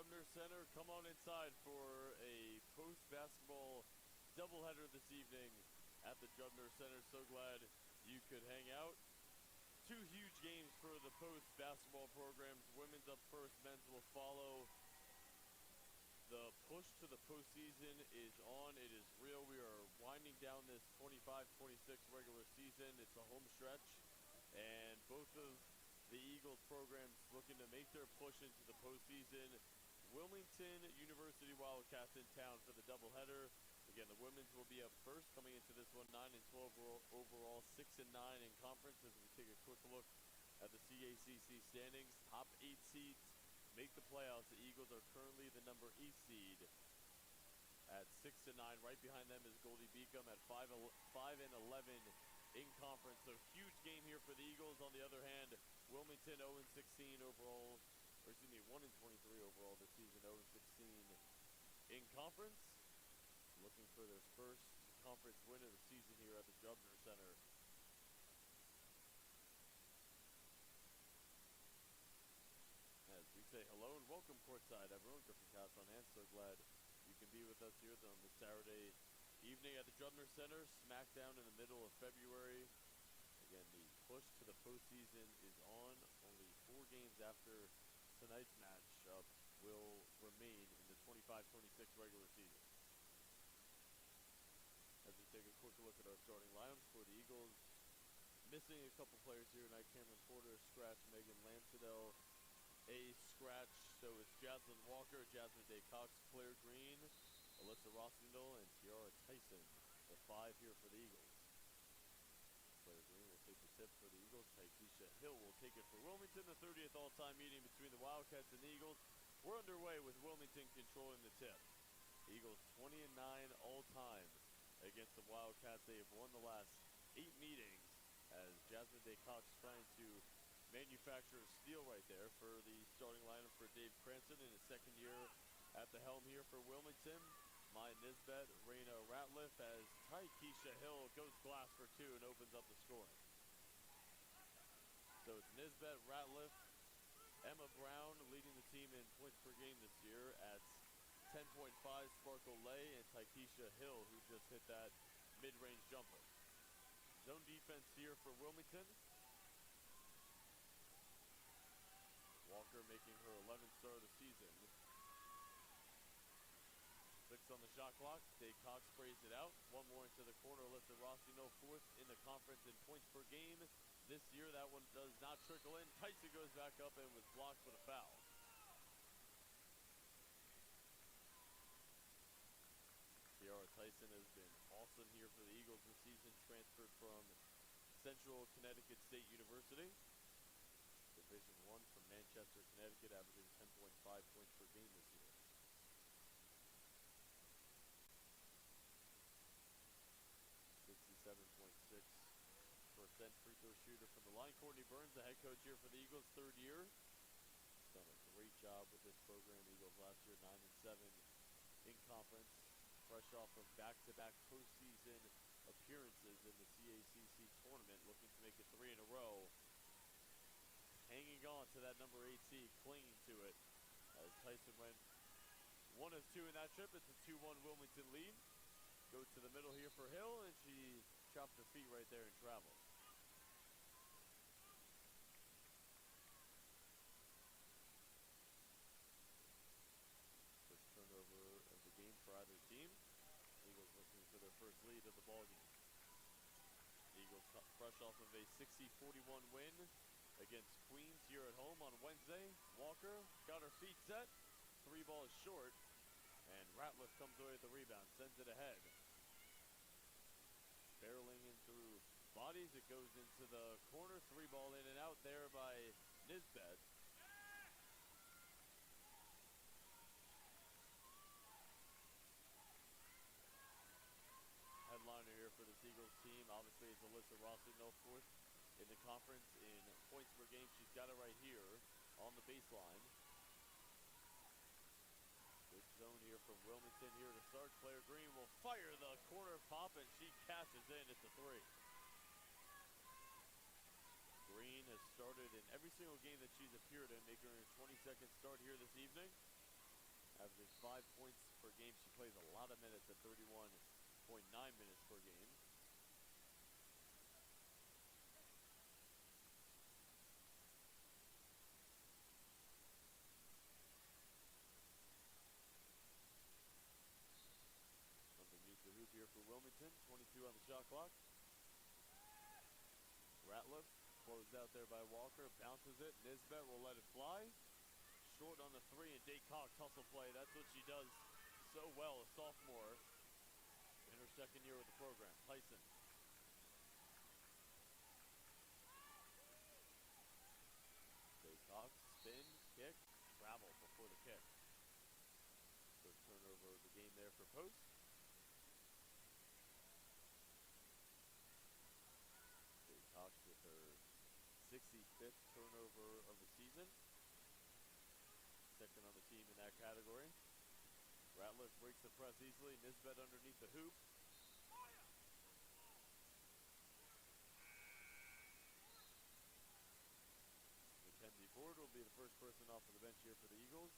Jubner Center. Come on inside for a post-basketball doubleheader this evening at the Jubner Center. So glad you could hang out. Two huge games for the post-basketball programs. Women's up first, men's will follow. The push to the postseason is on. It is real. We are winding down this 25-26 regular season. It's a home stretch, and both of the Eagles programs looking to make their push into the postseason. Wilmington University Wildcats in town for the doubleheader. Again, the women's will be up first, coming into this one 9-12 overall, 6-9 in conference. As we take a quick look at the CACC standings, top 8 seeds make the playoffs. The Eagles are currently the number 8 seed at 6-9. Right behind them is Goldie Beacom at 5-11 in conference. So huge game here for the Eagles. On the other hand, Wilmington 0-16 overall, or excuse me, 1-23 overall this season, 0-16 in conference. Looking for their first conference win of the season here at the Jubner Center. As we say hello and welcome courtside, everyone. Griffin Cass on hand. So glad you can be with us here on this Saturday evening at the Jubner Center. Smackdown in the middle of February. Again, the push to the postseason is on. Only 4 games after tonight's matchup will remain in the 25-26 regular season. As we take a quick look at our starting lineups for the Eagles, missing a couple players here tonight. Cameron Porter, scratch. Megan Lancedell, a scratch. So is Jaslyn Walker, Jasmine Day Cox, Claire Green, Alyssa Rossendale, and Tiara Tyson. The 5 here for the Eagles. Claire Green will take the tip for the Eagles. Taikisha Hill will take it for Wilmington. The 30th all-time meeting between the Wildcats and the Eagles. We're underway with Wilmington controlling the tip. Eagles 20-9 all-time against the Wildcats. They have won the last 8 meetings as Jasmine Day Cox trying to manufacture a steal right there for the starting lineup for Dave Cranston in his second year at the helm here for Wilmington. Maya Nisbet, Raina Ratliff, as Taikisha Hill goes glass for 2 and opens up the scoring. So it's Nisbet, Ratliff, Emma Brown leading the team in points per game this year at 10.5, Sparkle Lay, and Taikisha Hill, who just hit that mid-range jumper. Zone defense here for Wilmington. Walker making her 11th start of the season. 6 on the shot clock. Day Cox sprays it out. One more into the corner. Alyssa Rossino, 4th in the conference in points per game this year. That one does not trickle in. Tyson goes back up and was blocked with a foul. Tiara Tyson has been awesome here for the Eagles this season. Transferred from Central Connecticut State University. Division I from Manchester, Connecticut, averaging 10.5 points per game this year. 67.6% free throw shooter from the line. Courtney Burns, the head coach here for the Eagles, 3rd year. Done a great job with this program. Eagles last year 9-7 in conference. Fresh off of back-to-back postseason appearances in the CACC tournament, looking to make it 3 in a row. Hanging on to that number 8 seed, clinging to it. As Tyson went 1 of 2 in that trip. It's a 2-1 Wilmington lead. Go to the middle here for Hill, and she chopped her feet right there and traveled. First turnover of the game for either team. Eagles looking for their first lead of the ballgame. Eagles fresh off of a 60-41 win against Queens here at home on Wednesday. Walker got her feet set. 3 ball is short. And Ratliff comes away with the rebound. Sends it ahead. Barreling in through bodies. It goes into the corner. 3 ball in and out there by Nisbet. Headliner here for this Eagles team. Obviously, it's Alyssa Rossendale, 4th in the conference in points per game. She's got it right here on the baseline. Good zone here from Wilmington here to start. Claire Green will fire the corner pop, and she cashes in. It's a 3. Green has started in every single game that she's appeared in, making her 22nd start here this evening. averaging 5 points per game. She plays a lot of minutes at 31.9 minutes per game. Underneath the hoop here for Wilmington, 22 on the shot clock. Ratliff closed out there by Walker, bounces it. Nisbet will let it fly. Short on the three, and Daycock hustle play. That's what she does so well, a sophomore in her second year with the program. Tyson. Daycock, spin, kick, travel before the kick. First turnover of the game there for Post. Daycock with her 65th turnover of the season. Second on the team in that category. Ratliff breaks the press easily. Nisbet underneath the hoop. Mackenzie Ford will be the first person off of the bench here for the Eagles.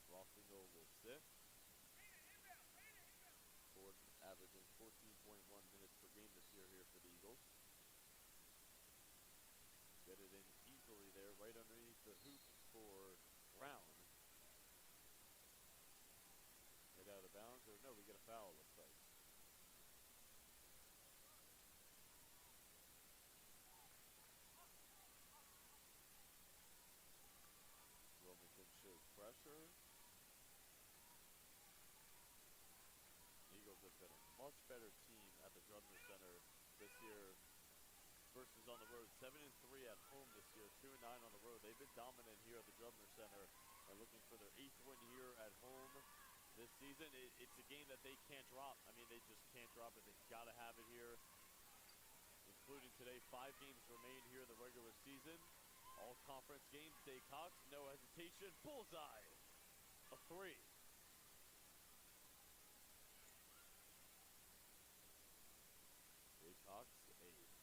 Rossingham will sit. Ford averaging 14.1 minutes per game this year here for the Eagles. Get it in easily there, right underneath the hoop for Brown. Hit out of bounds, or no, we get a foul, looks like. Wilmington shows pressure. Eagles have been a much better team at the Drudner Center this year versus on the road. 7-3 at home this year, 2-9 on the road. They've been dominant here at the Drudner Center and looking for their 8th win here at home this season. It's a game that they can't drop. I mean, they just can't drop it. They've got to have it here, including today. 5 games remain here in the regular season. All conference games. Daycock, no hesitation. Bullseye. A 3. Daycock, a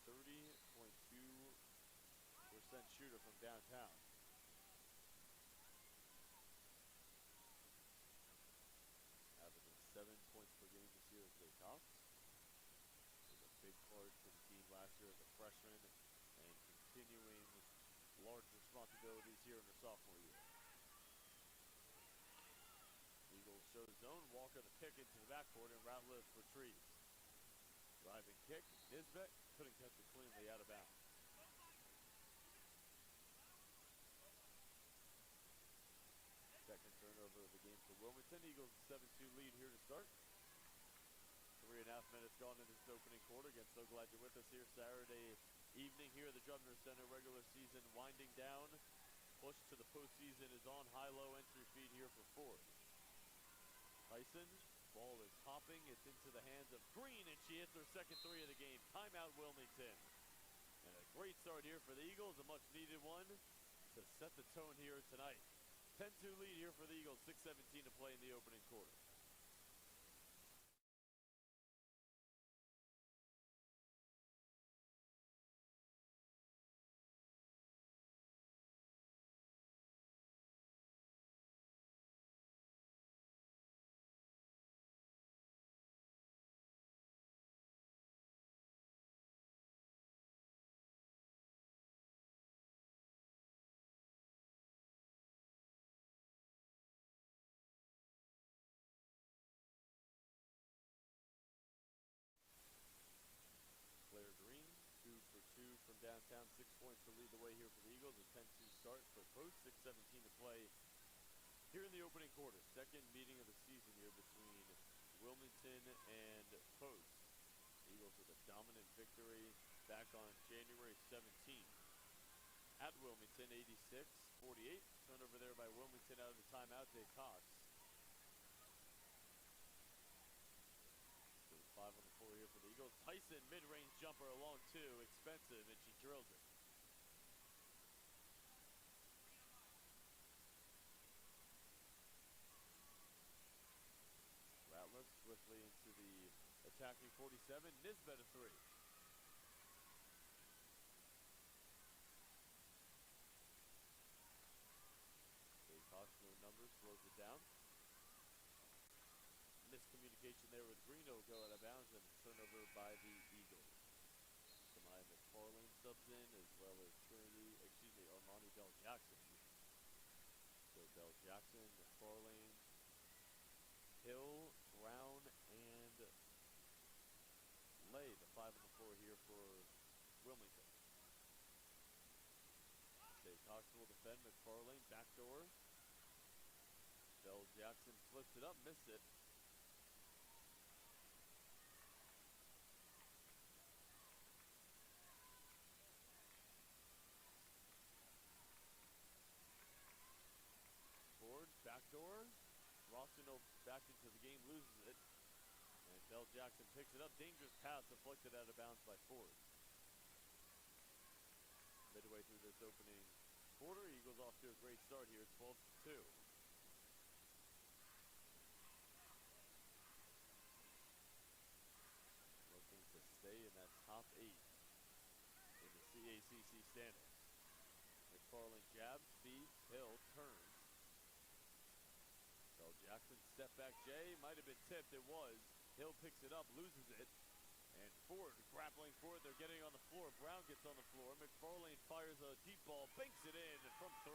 30.2% shooter from downtown. Averaging 7 points per game this year as Daycock. Was a big part for the team last year as a freshman and continuing large responsibilities here in her sophomore year. Eagles show zone. Walker the pick into the backcourt, and Ratliff retrieves. Driving kick. Nisbet couldn't catch it cleanly, out of bounds. Second turnover of the game for Wilmington. Eagles 7-2 lead here to start. 3.5 minutes gone in this opening quarter. Again, so glad you're with us here Saturday evening here at the Drudner Center. Regular season winding down. Push to the postseason is on. High-low entry feed here for Ford. Tyson, ball is hopping. It's into the hands of Green, and she hits her second 3 of the game. Timeout Wilmington. And a great start here for the Eagles, a much-needed one to set the tone here tonight. 10-2 lead here for the Eagles, 6:17 to play in the opening quarter. Claire Green, 2 for 2 from downtown, 6 points to lead the way here for the Eagles. A 10-2 start for Post, 6:17 to play here in the opening quarter. Second meeting of the season here between Wilmington and Post. Eagles with a dominant victory back on January 17th at Wilmington, 86-48. Turnover there by Wilmington out of the timeout. Daycock. 5 on the floor here for the Eagles. Tyson, mid-range jumper along 2. Expensive, and she drills it. Ratliff swiftly into the attacking 47. Nisbet a 3. Daycock, no numbers, slows it down. there with Green. It'll go out of bounds and turnover by the Eagles. Samaya McFarlane subs in, as well as Armani Bell Jackson. So Bell Jackson, McFarlane, Hill, Brown, and Lay, the 5 on the floor here for Wilmington. Jay Cox will defend. McFarlane, backdoor. Bell Jackson flips it up, missed it. Ford, backdoor. Rossino back into the game, loses it. And Bell Jackson picks it up. Dangerous pass deflected out of bounds by Ford. Midway through this opening quarter, Eagles off to a great start here, 12-2. Looking to stay in that top 8 in the CACC standings. McFarlane jabs, feeds, Hill turns. Bell Jackson, step back Jay, might have been tipped, it was. Hill picks it up, loses it. And Ford grappling forward, they're getting on the floor. Brown gets on the floor. McFarlane fires a deep ball, banks it in from 3.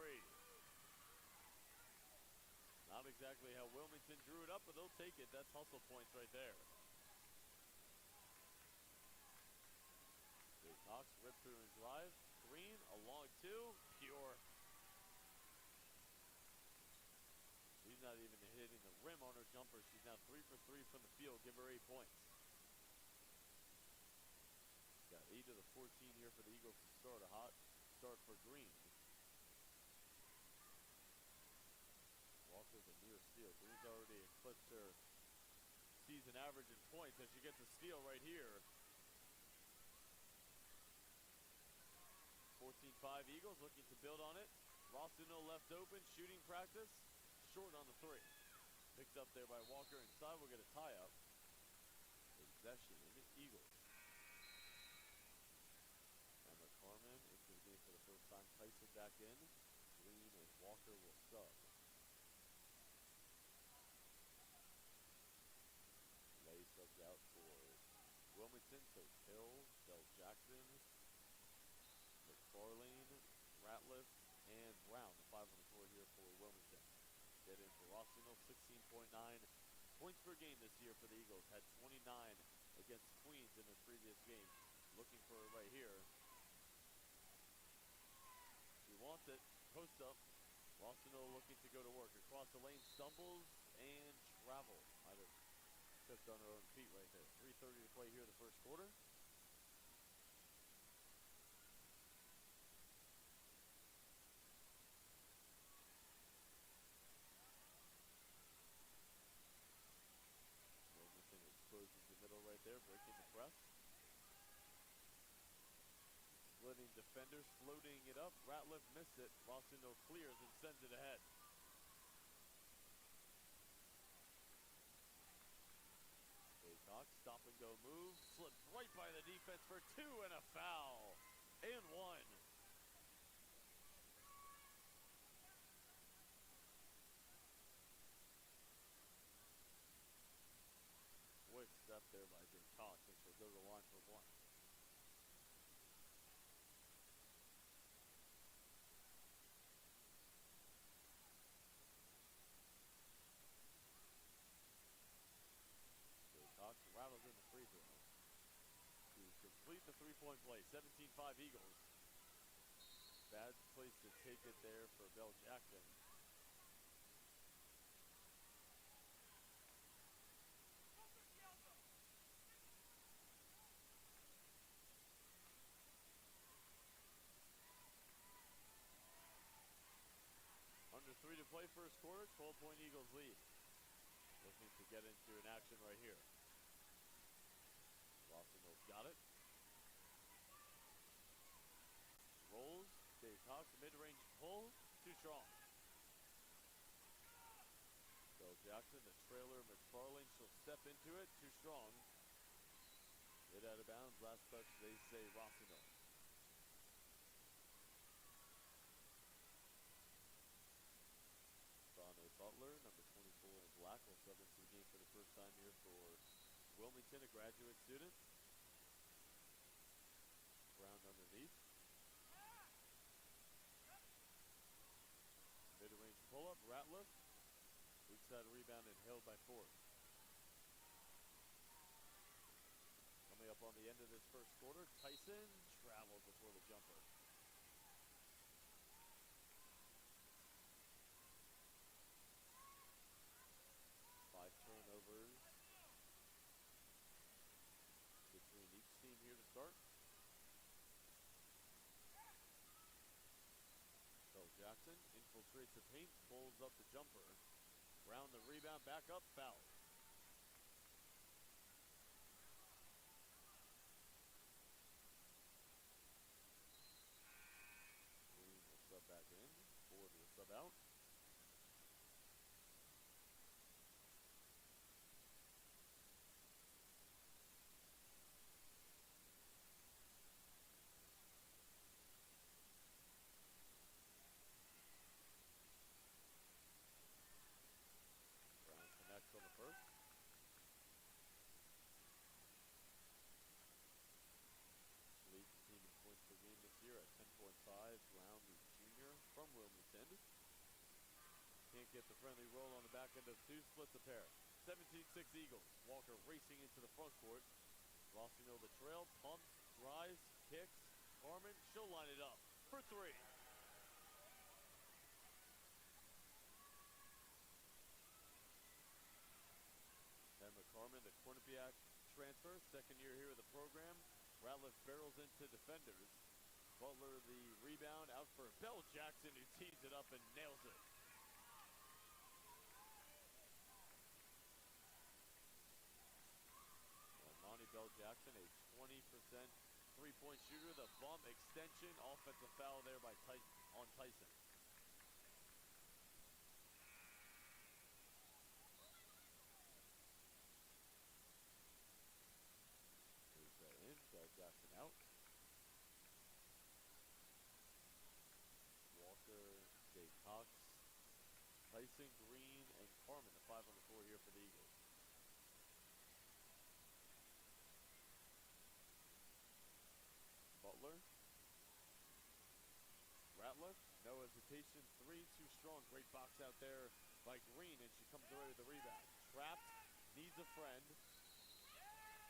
Not exactly how Wilmington drew it up, but they'll take it. That's hustle points right there. Jay Cox, rip through and drive. Green, a long 2, pure. She's not even hitting the rim on her jumper. She's now 3 for 3 from the field. Give her 8 points. Got 8 of the 14 here for the Eagles to start. A hot start for Green. Walker's a near steal. Green's already eclipsed her season average in points as she gets a steal right here. 14-5 Eagles looking to build on it. Rossino left open, shooting practice. Short on the 3. Picked up there by Walker inside. We'll get a tie-up. Possession in the Eagles. Emma Carmen into the game for the first time. Tyson back in. Green and Walker will sub. Lay subs out for Wilmington. So Hill, Bell Jackson, McFarlane, Ratliff, and Brown, the 5 on the floor here for Wilmington. Get in for Rossino, 16.9 points per game this year for the Eagles. Had 29 against Queens in their previous game. Looking for it right here. She wants it. Post up. Rossino looking to go to work. Across the lane, stumbles and travels. Might have tripped on her own feet right there. 3:30 to play here in the first quarter. Closes the middle right there, breaking the press. Splitting defenders, floating it up. Ratliff missed it. Rossino clears and sends it ahead. Cox, stop and go move. Slips right by the defense for 2 and a foul. And 1. Quick step there by Jay Cox, and she'll go to the line for 1. Jay Cox rattles in the free throw to complete the 3-point play. 17-5 Eagles. Bad place to take it there for Bell Jackson. Under 3 to play first quarter, 12-point Eagles lead. Looking to get into an action right here. Rossino's got it. Rolls, Dave Cox, mid-range pull, too strong. Bell Jackson, the trailer, McFarlane, she'll step into it, too strong. Hit out of bounds, last touch, they say Rossino. Butler, number 24 in black, will sub into the game for the first time here for Wilmington, a graduate student. Brown underneath. Mid-range pull-up, Ratliff. Weak side rebound and held by Ford. Coming up on the end of this first quarter, Tyson traveled before the jumper. 5 turnovers between each team here to start. Bell Jackson infiltrates the paint, pulls up the jumper. Brown the rebound, back up, foul. Green will sub back in. Ford will sub out. Brown connects on the first. Leads the team in points per game this year at 10.5. Brown, the junior from Wilmington. Can't get the friendly roll on the back end of 2, splits a pair. 17-6 Eagles. Walker racing into the front court. Rossino the trail, pumps, drives, kicks. Carmen, she'll line it up for 3. Emma Carmen, the Quinnipiac transfer, second year here of the program. Ratliff barrels into defenders. Butler the rebound, out for Bell Jackson, who tees it up and nails it. Monty Bell Jackson, a 20% three-point shooter. The bump extension, offensive foul there by Tyson. Moves that in, Bell Jackson out. Walker, Jay Cox, Tyson, Green, and Carmen, the 5 on the floor here for the Eagles. Butler. Ratliff, no hesitation, 3, too strong. Great box out there by Green, and she comes away with the rebound. Trapped, needs a friend,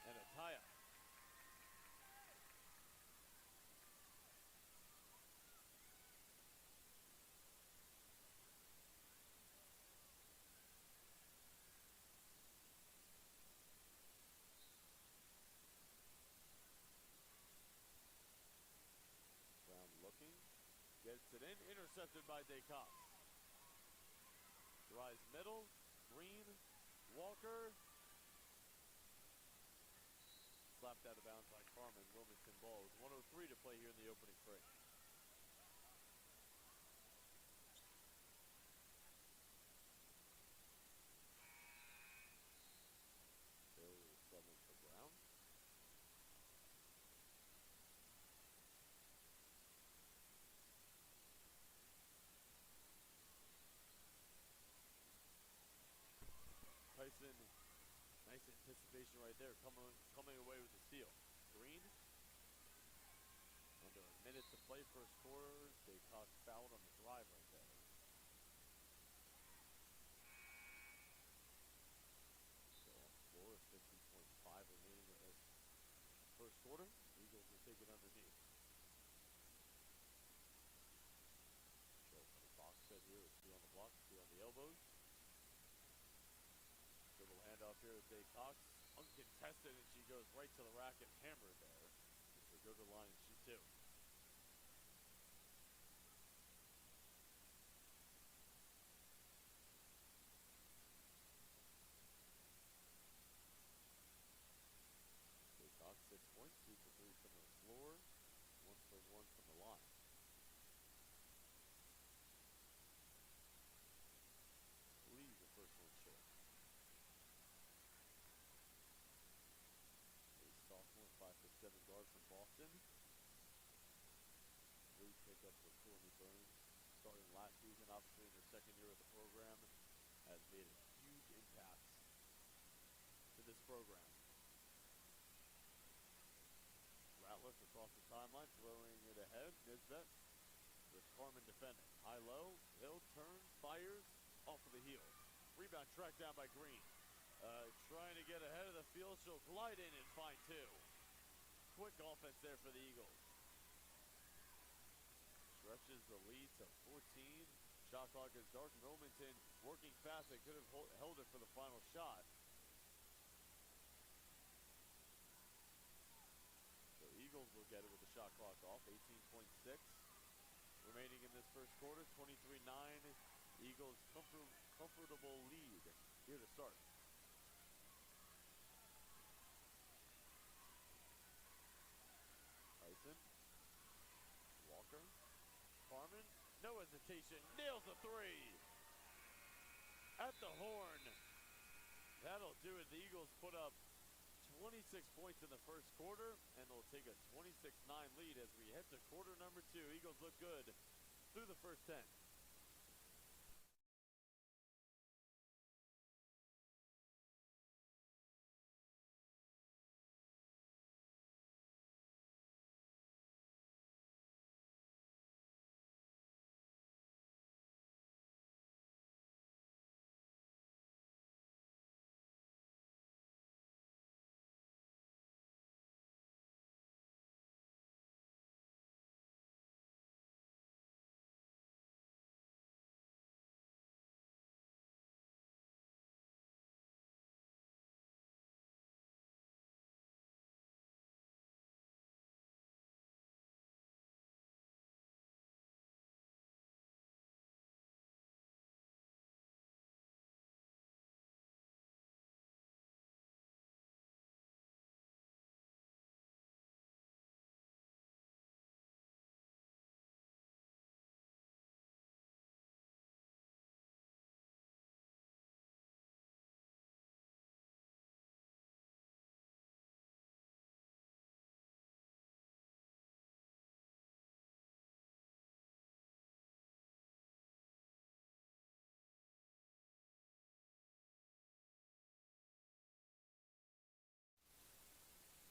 and a tie-up. Brown looking, gets it in, intercepted by Cox. Drives middle, Green, Walker. Slapped out of bounds by Carmen. Wilmington ball with 1:03 to play here in the opening frame. Bill is subbing for Brown. Tyson, nice anticipation right there, coming away with the steal. Green, under a minute to play first quarter. Cox fouled on the drive right there. So on the floor, 50.5 remaining in this first quarter. Eagles will take it underneath. Show for the box set here with 2 on the block, 2 on the elbows. Dribble handoff here with Cox. Uncontested, and she goes right to the rack and hammered there. She'll go to the line and shoot 2. Cox, 6 points, 2 for 3 from the floor, 1 for 1 from the line. Leaves the first one short. A sophomore, 5'7" guard from Boston. 3 pickups with Courtney Burns, starting last season, obviously in her second year of the program, has made a huge impact to this program. time, throwing it ahead. Nisbet with Carmen defending. High-low, Hill turns, fires, off of the heel. Rebound tracked down by Green. Trying to get ahead of the field, she'll glide in and find two. Quick offense there for the Eagles. Stretches the lead to 14. Shot clock is dark. Wilmington working fast. They could have held it for the final shot. So Eagles will get it with the shot clock off. 18.6 remaining in this first quarter. 23-9. Eagles comfortable lead here to start. Tyson. Walker. Carmen. No hesitation. Nails a three. At the horn. That'll do it. The Eagles put up 26 points in the first quarter, and they'll take a 26-9 lead as we head to quarter number 2. Eagles look good through the first 10.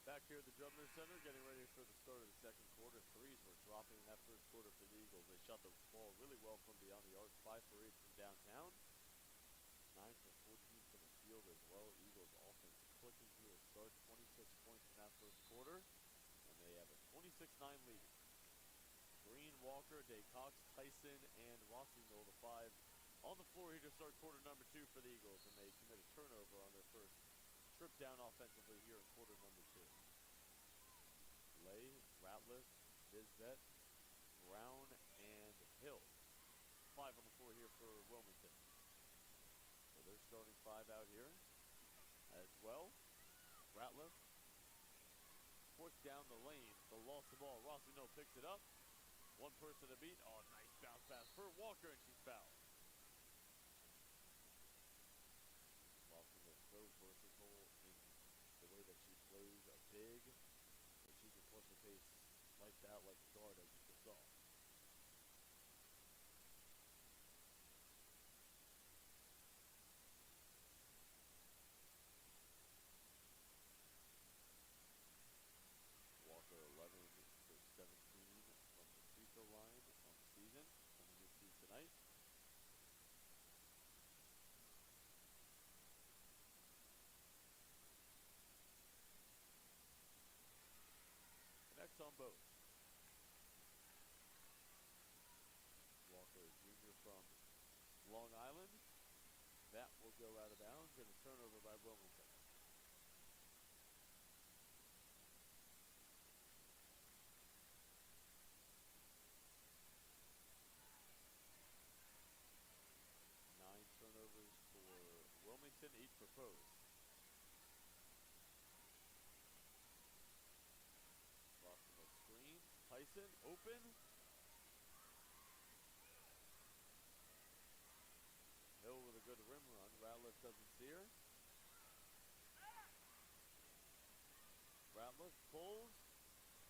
Back here at the Drumner Center, getting ready for the start of the second quarter. Threes were dropping in that first quarter for the Eagles. They shot the ball really well from beyond the arc, 5 for 8 from downtown, 9 for 14 from the field as well. Eagles offense clicking here to start, 26 points in that first quarter, and they have a 26-9 lead. Green, Walker, Cox, Tyson, and Rossignol, the 5 on the floor here to start quarter number 2 for the Eagles, and they commit a turnover on their first trip down offensively here in quarter number 2. Lay, Ratliff, Nisbet, Brown, and Hill. 5 on the floor here for Wilmington. So they're starting 5 out here as well. Ratliff, push down the lane. They lost the ball. Rossignol picks it up. One person to beat. Oh, nice bounce pass for Walker, and she's fouled. Rossignol so versatile in the way that she plays a big, but she can push the pace like that, like a guard, as you just saw. Walker 11 for 17 from the free throw line on the season, coming into tonight. Connects on both. Walker, junior from Long Island. That will go out of bounds, and a turnover by Wilmington. Turnovers for Wilmington, 8 proposed. Rossignol screen. Tyson open. Hill with a good rim run. Ratliff doesn't see her. Ratliff pulls.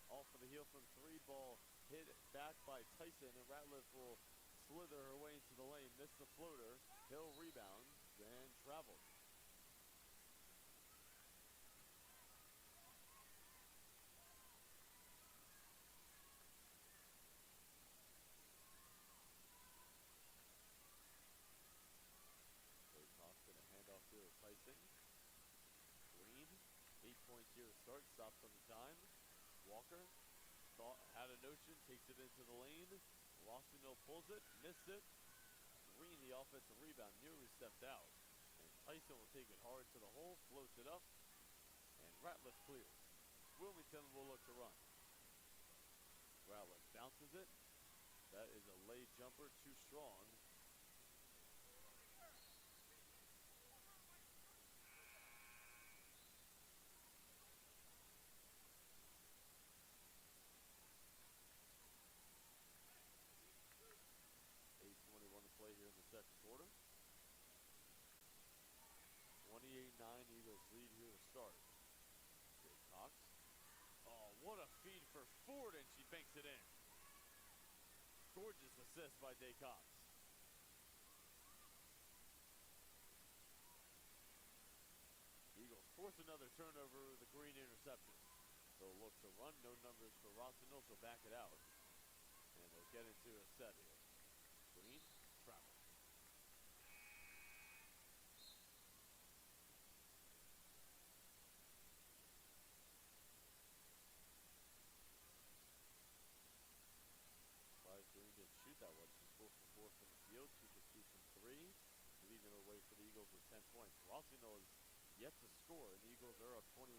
Off of the heel from 3, ball hit back by Tyson, and Ratliff will slither her way into the lane. Missed the floater. Hill rebounds and travels. points here to start. Stops on the dime. Walker had a notion, takes it into the lane. Rossignol pulls it, missed it. Green, the offensive rebound, nearly stepped out. And Tyson will take it hard to the hole, floats it up, and Ratliff clears. Wilmington will look to run. Ratliff bounces it. That is a lay jumper, too strong. To play here in the second quarter. 28-9, Eagles lead here to start. Jay Cox. Oh, what a feed for Ford, and she banks it in. Gorgeous assist by Jay Cox. Eagles force another turnover with a Green interception. They'll look to run, no numbers for Rossignol, so back it out. And they'll get into a set here. Green, travel. Green didn't shoot that one. She's 4 for 4 from the field. 2 for 2 from 3. Leading the way for the Eagles with 10 points. Rossignol is yet to score, and the Eagles are up 21.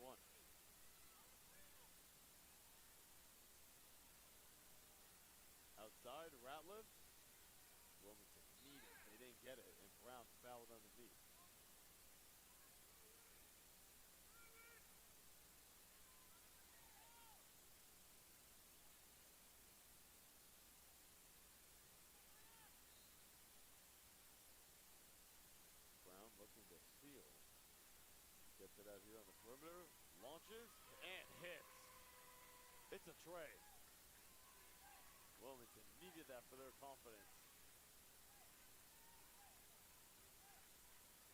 Outside, Ratliff. Wilmington needed. They didn't get it, and Brown fouled underneath. Brown looking to steal. Gets it out here on the perimeter. Launches and hits. It's a tray. Wilmington needed that for their confidence.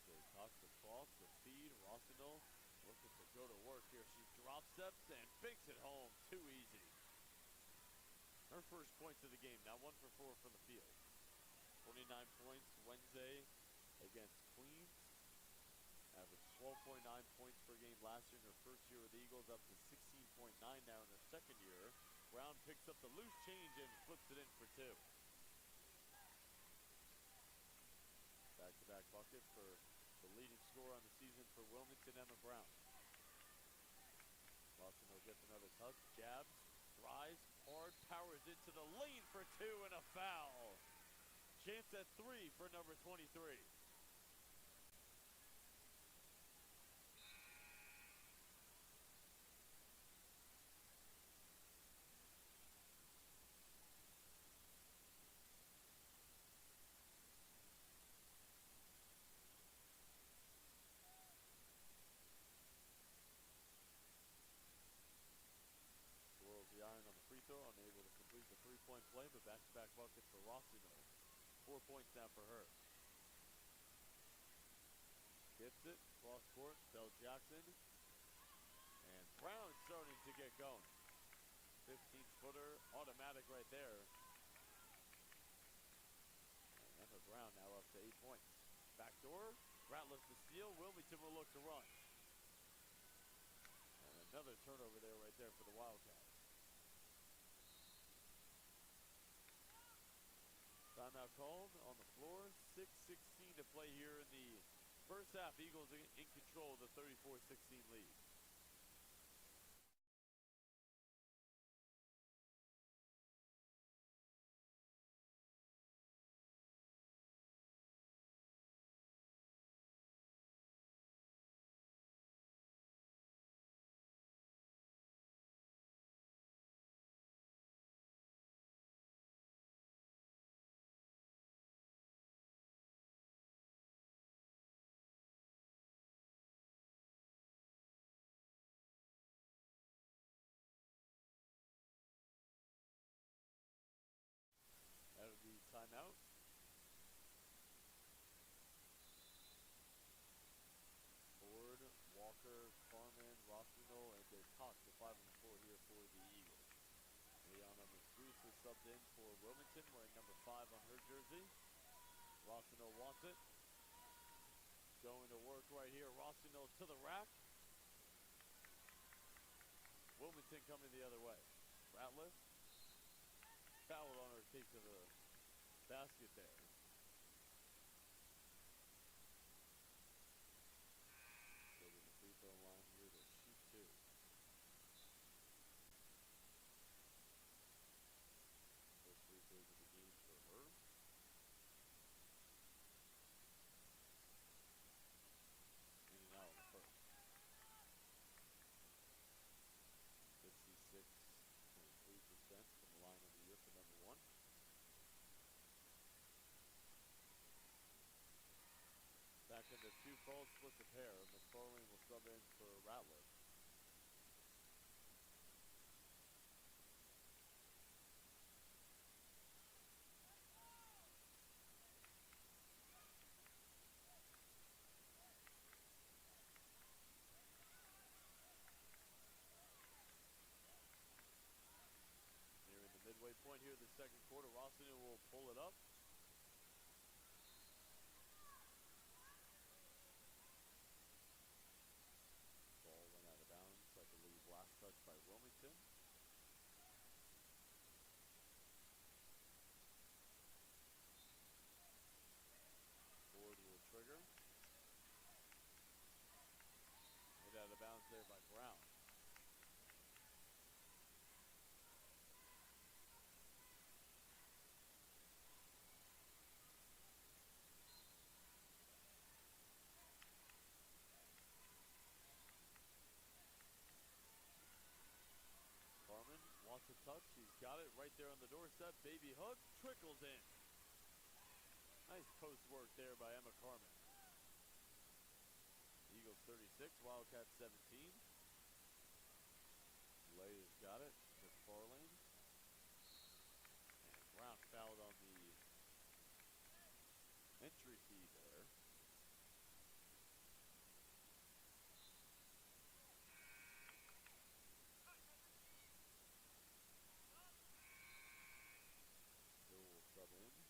Jay Cox across the feed. Rossignol looking to go to work here. She drop steps and banks it home. Too easy. Her first points of the game. Now 1 for 4 from the field. 29 points Wednesday against Queens. Averaged 12.9 points per game last year in her first year with the Eagles, up to 16.9 now in her second year. Brown picks up the loose change and flips it in for 2. Back-to-back bucket for the leading scorer on the season for Wilmington, Emma Brown. Rossignol gets another touch, jabs, drives, hard, powers into the lane for 2 and a foul. Chance at 3 for number 23. The iron on the free throw, unable to complete the three-point play, but back-to-back buckets for Rossignol. 4 points now for her. Gets it, cross court, Bell Jackson. And Brown starting to get going. 15-footer, automatic right there. And Emma Brown now up to 8 points. Backdoor, Ratliff to steal, Wilmington will look to run. And another turnover there right there for the Wildcats. Timeout called on the floor. 6:16 to play here in the first half. Eagles in control of the 34-16 lead. That'll be timeout. Ford, Walker, Carmen, Rossignol, and Jay Cox, the 5 and 4 here for the Eagles. Liana Mascus is subbed in for Wilmington, wearing number 5 on her jersey. Rossignol wants it. Going to work right here. Rossignol to the rack. Wilmington coming the other way. Ratliff fouled on her take to the basket there. Go to the free throw line here to shoot two. First free throws of the game for her. In and out of the first. 56.3% from the line of the year for number one. Back into two falls, split the pair. McFarlane will sub in for Ratliff. Nearing the midway point here of the second quarter, Rossington will pull it up. Ball went out of bounds, I believe, last touch by Wilmington. Ford will trigger. Hit out of bounds there by Brown. Carmen wants a touch. He's got it right there on the doorstep. Baby hook trickles in. Nice post work there by Emma Carmen. Eagles 36, Wildcats 17. Layers got it. McFarlane. And Brown fouled on the entry fee there. Hill will sub in. And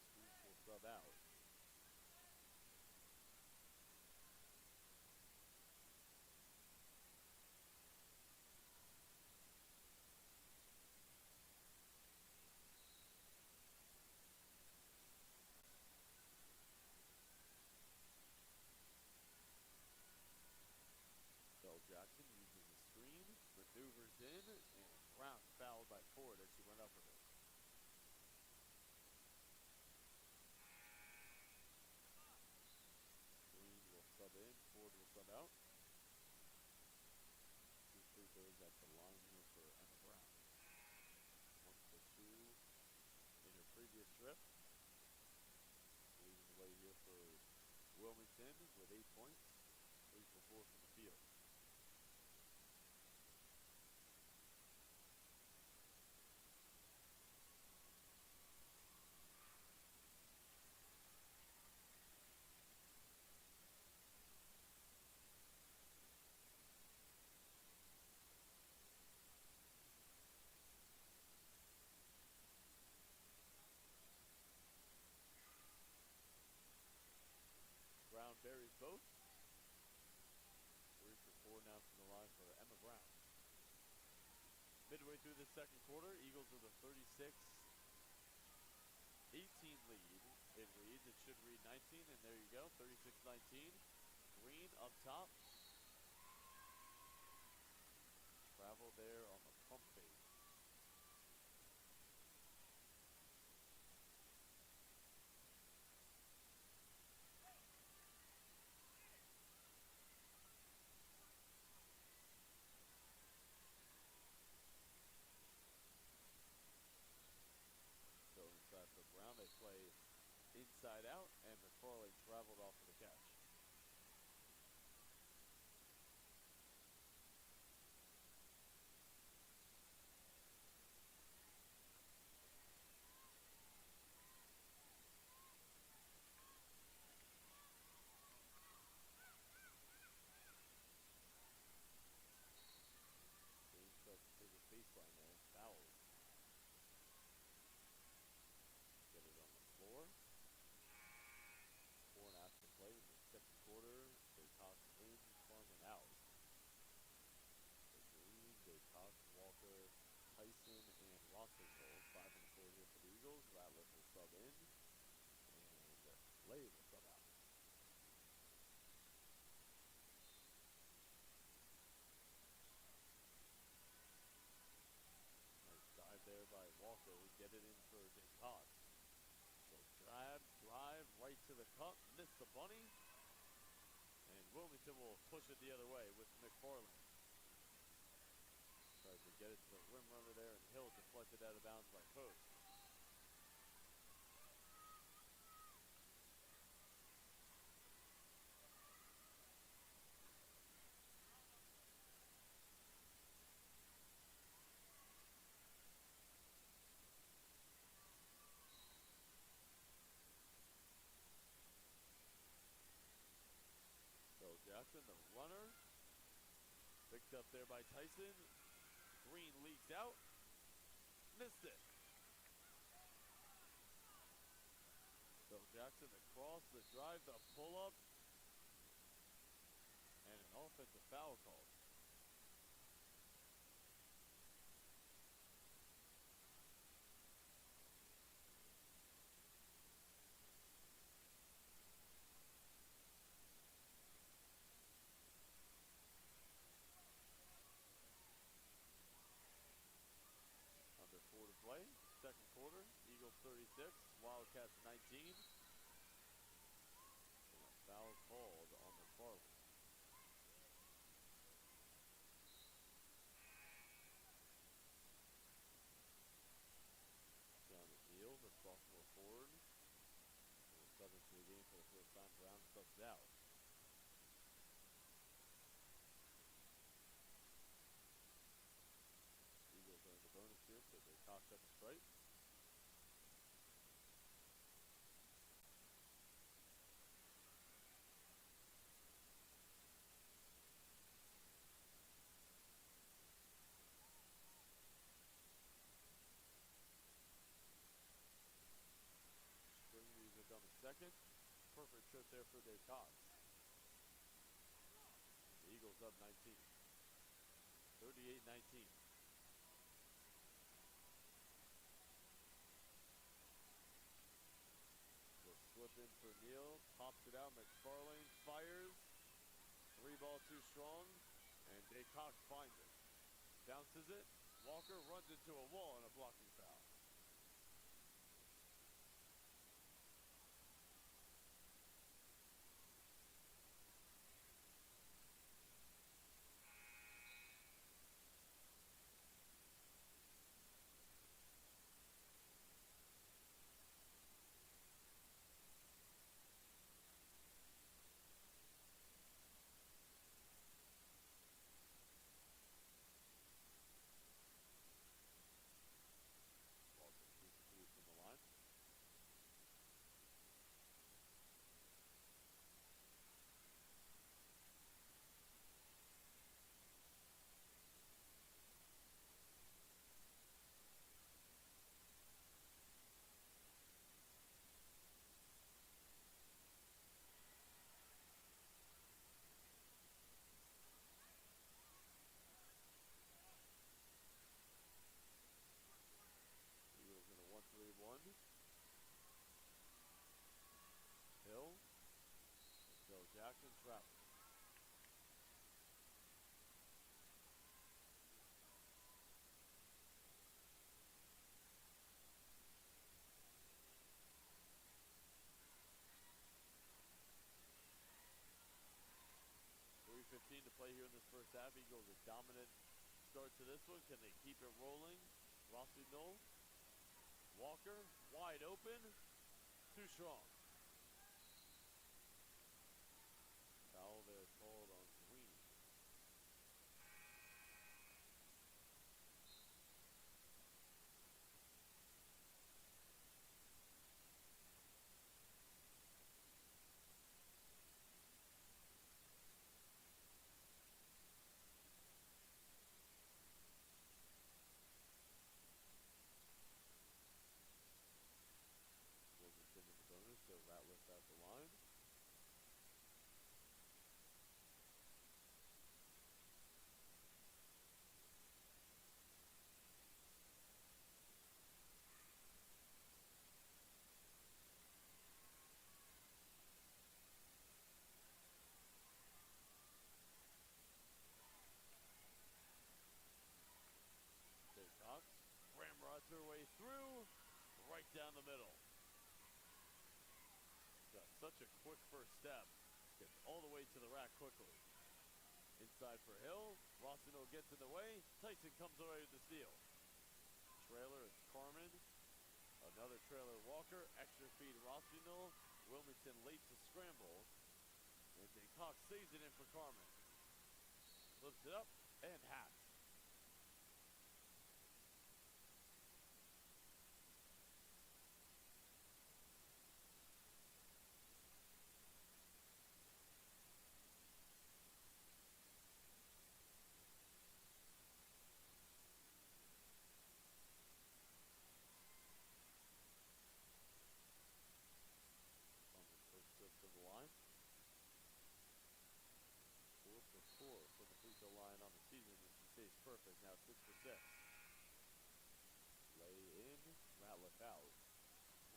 Spruce will sub out. Bell Jackson using the screen, maneuvers in, and Brown fouled by Ford as she went up with it. Green will sub in, Ford will sub out. Two free throws at the line here for Emma Brown. 1 for 2 in her previous trip. Leading the way here for Wilmington with 8 points, 3 for 4 from the field. Brown buries both. 3 for 4 now from the line for Emma Brown. Midway through the second quarter, Eagles with a 36-18 lead. It reads, it should read 19, and there you go, 36-19. Green up top. Travel there on the pump fake. So inside for Brown, they play inside out, and McFarlane traveled off for the catch. toss his hole. 5 on the board here for the Eagles. Ratliff will sub in. And Lay will sub out. Nice dive there by Walker. We get it in for Cox. So drive right to the cup. Missed the bunny. And Wilmington will push it the other way with McFarland. Tries to get it to the rim runner there, and Hill deflected out of bounds by Post. So Jackson, the runner, picked up there by Tyson. Green leaked out. Missed it. So Jackson, the cross, the drive, the pull-up. And an offensive foul called. Under 4 to play. Second quarter. Eagles 36. Wildcats 19. And a foul called on McFarland. John Neal, the sophomore forward, will sub into the game for the first time. Brown subs out. Eagles are in the bonus here, so they Cox at the stripe. Spring music on the second. Perfect trip there for Dave Cox. The Eagles up 19. 38-19. So slip in for Neal. Pops it out. McFarlane fires. 3-ball too strong. And Dave Cox finds it. Bounces it. Walker runs into a wall and a blocking foul. Walker shoots 3 from the line. Eagles in a 1-3-1. Hill. Joe Jackson trapped. .3:15 to play here in this first half. Eagles a dominant start to this one. Can they keep it rolling? Rossi Knoll. Walker wide open. Too strong. Foul there called on Green. Wilmington in the bonus, so right down the middle. Got such a quick first step. Gets all the way to the rack quickly. Inside for Hill. Rossino gets in the way. Tyson comes away with the steal. Trailer is Carmen. Another trailer Walker. Extra feed Rossino. Wilmington late to scramble. And Cox saves it in for Carmen. Flips it up and hats. First trip to the line. 4 for 4 from the free throw line on the season, and she stays perfect. Now 6 for 6. Lay in, Ratliff out.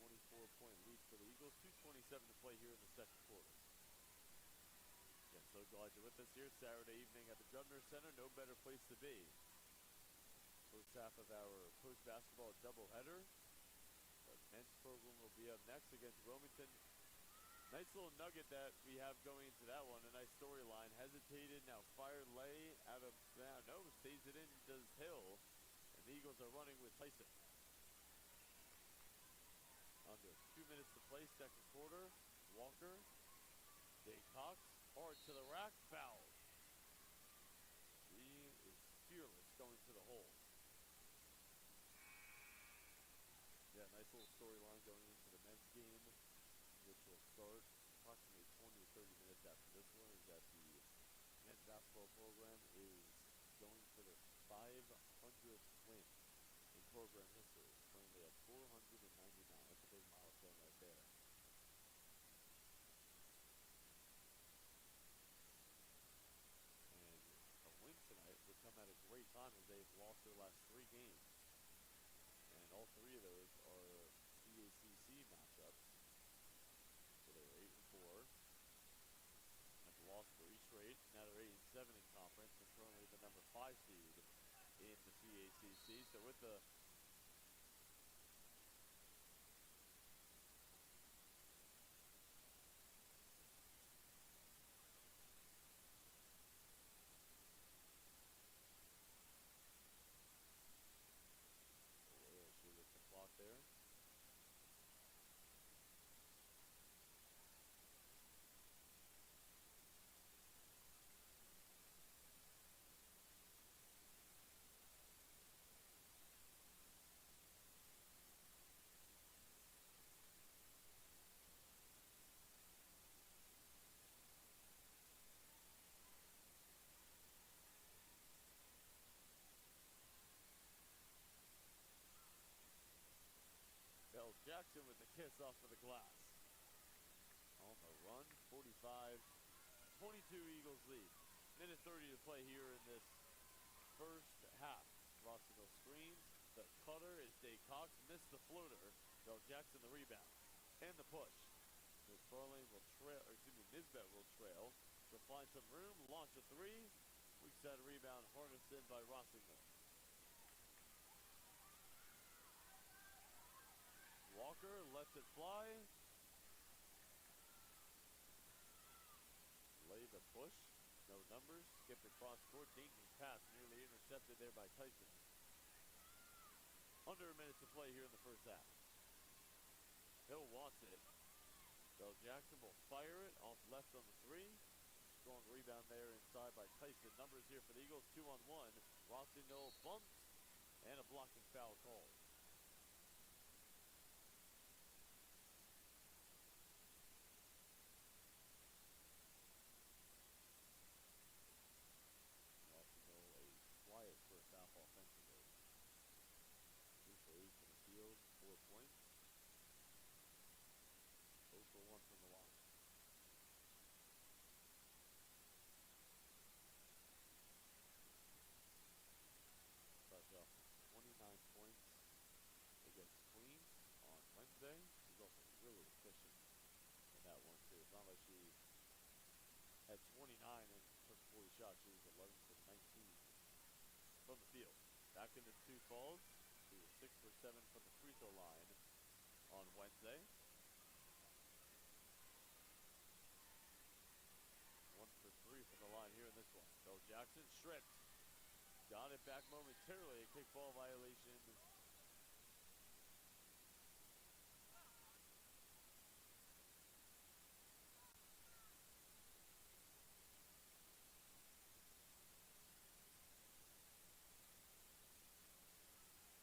24-point lead for the Eagles. 2:27 to play here in the second quarter. Again, so glad you're with us here Saturday evening at the Jubner Center. No better place to be. First half of our post basketball doubleheader. The men's program will be up next against Wilmington. Nice little nugget that we have going into that one. A nice storyline. Hesitated, now fired lay out of bounds. No, stays it in, does Hill. And the Eagles are running with Tyson. Under 2 minutes to play, second quarter. Walker. Cox. Hard to the rack. Foul. He is fearless going to the hole. Yeah, nice little storyline going into the men's game, which will start approximately 20 to 30 minutes after this one, is that the men's basketball program is going for their 500th win in program history. Currently at 499. That's a big milestone right there. And a win tonight would come at a great time as they've lost their last 3 games. And all 3 of those are CACC matchups. So they were 8 and 4. Have lost 3 straight. Now they're 8 and 7 in conference, and currently the number 5 seed in the CACC. So with the shoot at the clock there. Bell Jackson with the kiss off of the glass. On the run, 45-22 Eagles lead. Minute 30 to play here in this first half. Rossino screens. The cutter is Cox. Missed the floater. Bell Jackson the rebound. And the push. McFarlane will trail, or excuse me, Nisbet will trail. She'll find some room, launch a 3. Weak side rebound harnessed in by Rossino. Walker lets it fly. Lay the push. No numbers. Skipped across court. Dangerous pass. Nearly intercepted there by Tyson. Under a minute to play here in the first half. Hill wants it. Bell Jackson will fire it off left on the 3. Strong rebound there inside by Tyson. Numbers here for the Eagles. 2-on-1. Rossino bumps. And a blocking foul called. Quiet first half offensively. 2 for 8 from the field, 4 points. 0 for 1 from the line. Fresh off 29 points against Queens on Wednesday. She's also really efficient in that one too. It's not like she had 29 and took 40 shots. She was 11 for 19. From the field. Back into 2 falls. She was 6 for 7 from the free throw line. on Wednesday. 1 for 3 from the line here in this one. Bill Jackson stripped. Got it back momentarily. A kickball violation.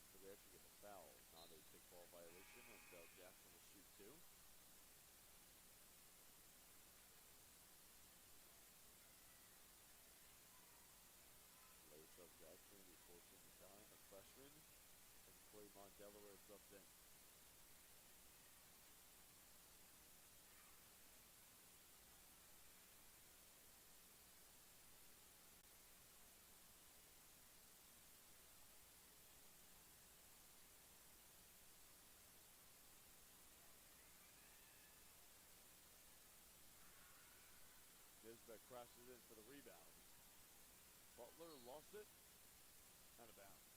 So they actually get a foul, not a kickball violation, as Bell Jackson will shoot 2. Late subtraction before the time, a freshman from Claymont, Delaware subs in. Nisbet crashes in for the rebound. Butler lost it. Out of bounds.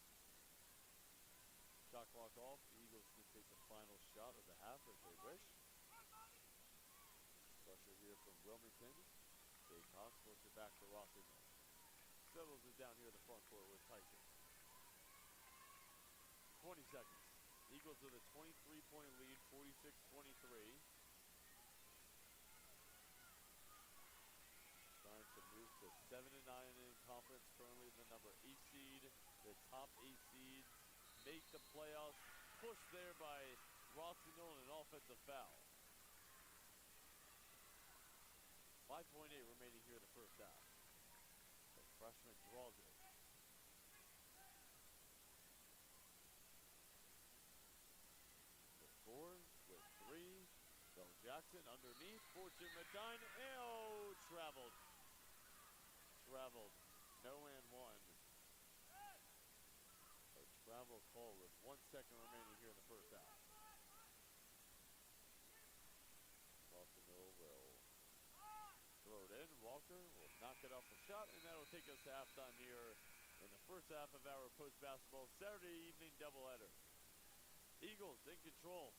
Shot clock off. The Eagles can take the final shot of the half if they wish. Pressure here from Wilmington. Dave Cox works it back to Rossignol. Settles it down here in the front court with Tyson. 20 seconds. Eagles with a 23-point lead, 46-23. Trying to move to 7-9 in conference, currently the number 8 seed. The top 8 seeds make the playoffs. Pushed there by Rossignol and an offensive foul. 5.8 remaining here in the first half. The freshman draws it. With 4, with 3. Bill Jackson underneath. Fortune Medine. Oh, traveled. Traveled. No and 1. A travel call with 1 second remaining here in the first half. Rossignol will throw it in. Walker will knock it off the shot, and that'll take us to halftime here in the first half of our post-basketball Saturday evening doubleheader. Eagles in control.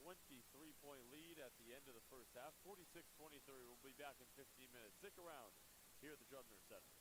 23-point lead at the end of the first half. 46-23. We'll be back in 15 minutes. Stick around here at the Drubner Center.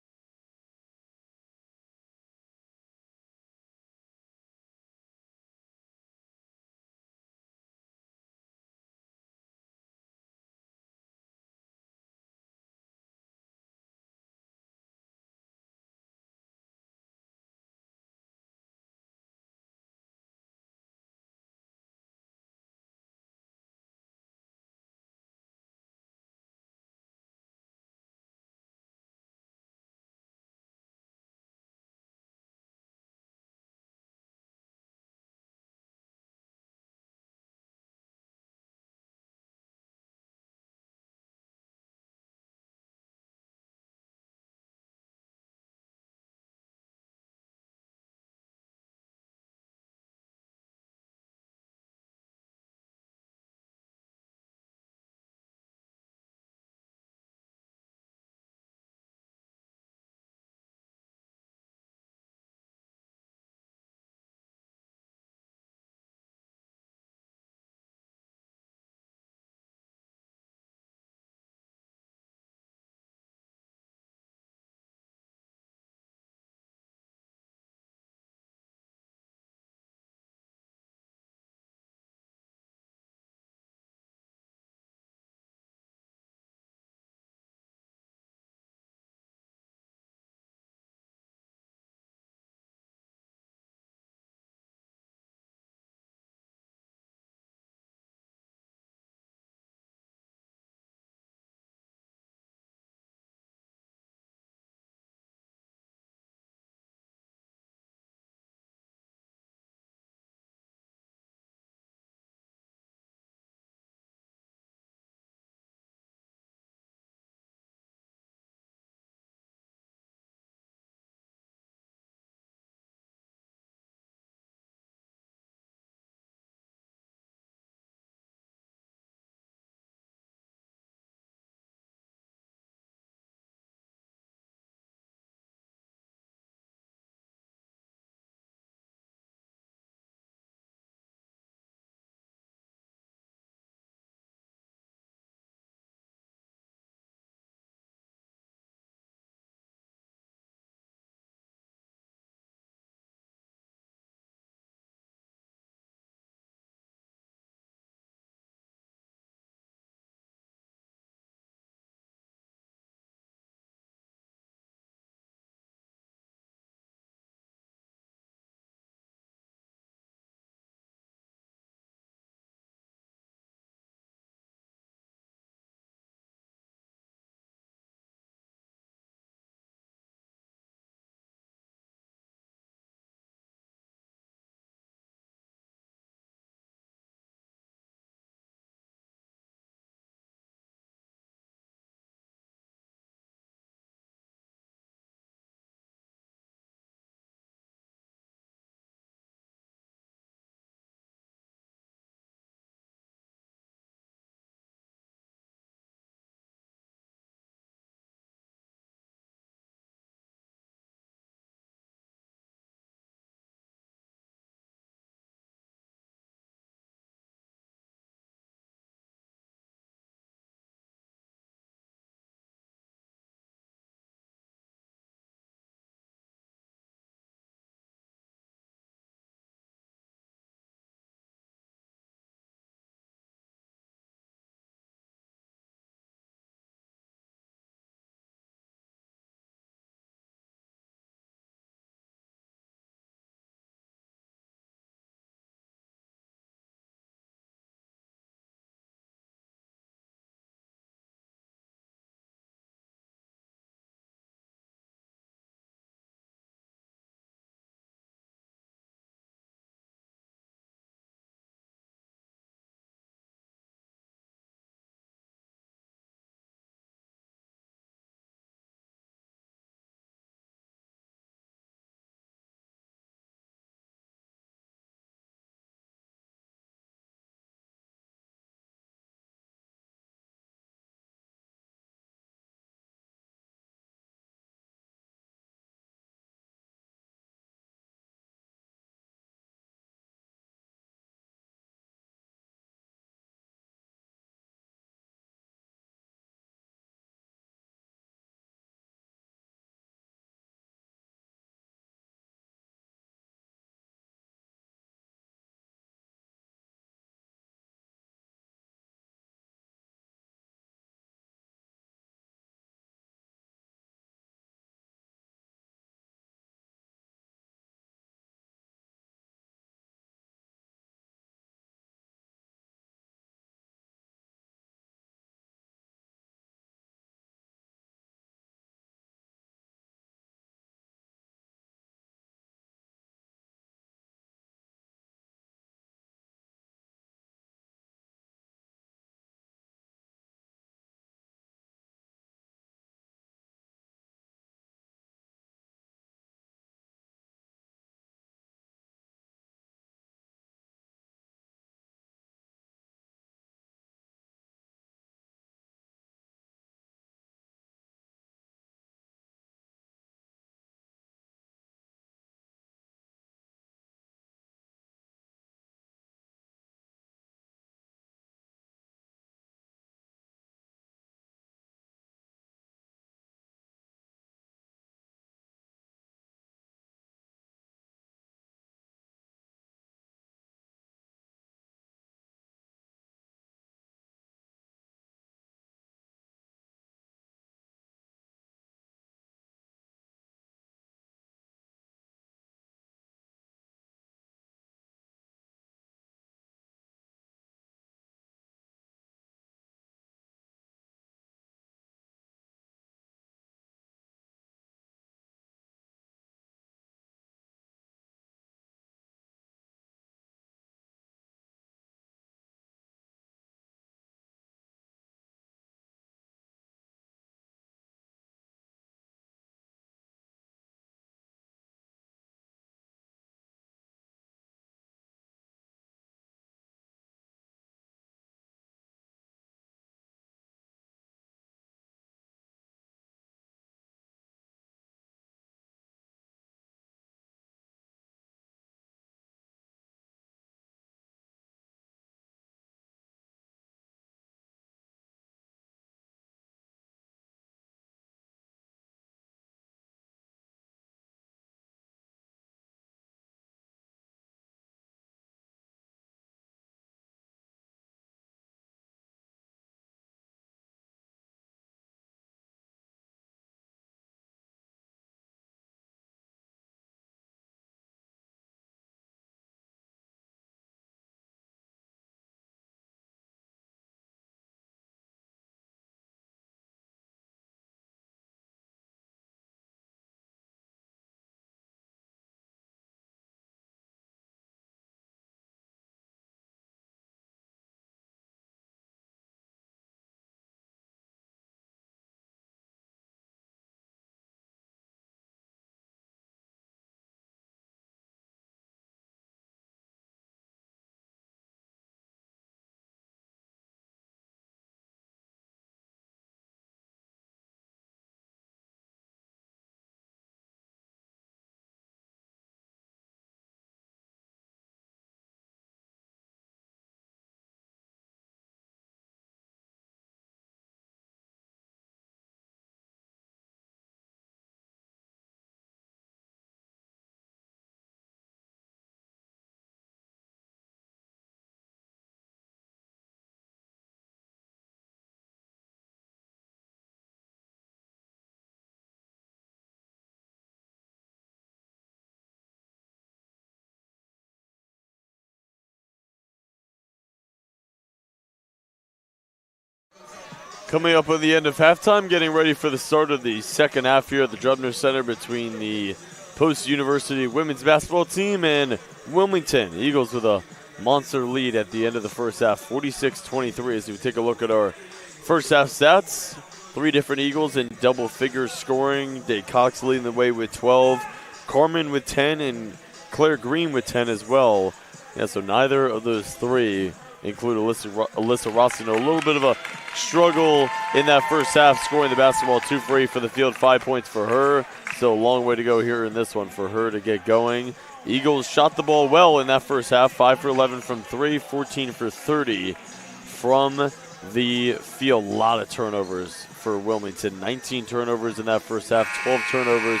Coming up at the end of halftime, getting ready for the start of the second half here at the Drubner Center between the Post University women's basketball team and Wilmington. Eagles with a monster lead at the end of the first half, 46-23. As we take a look at our first half stats, 3 different Eagles in double figures scoring. Day Cox leading the way with 12, Carmen with 10, and Claire Green with 10 as well. Yeah, so neither of those 3 include Alyssa Rossino. A little bit of a struggle in that first half, scoring the basketball 2 for 8 for the field, 5 points for her. So a long way to go here in this one for her to get going. Eagles shot the ball well in that first half, 5 for 11 from 3, 14 for 30 from the field. A lot of turnovers for Wilmington. 19 turnovers in that first half, 12 turnovers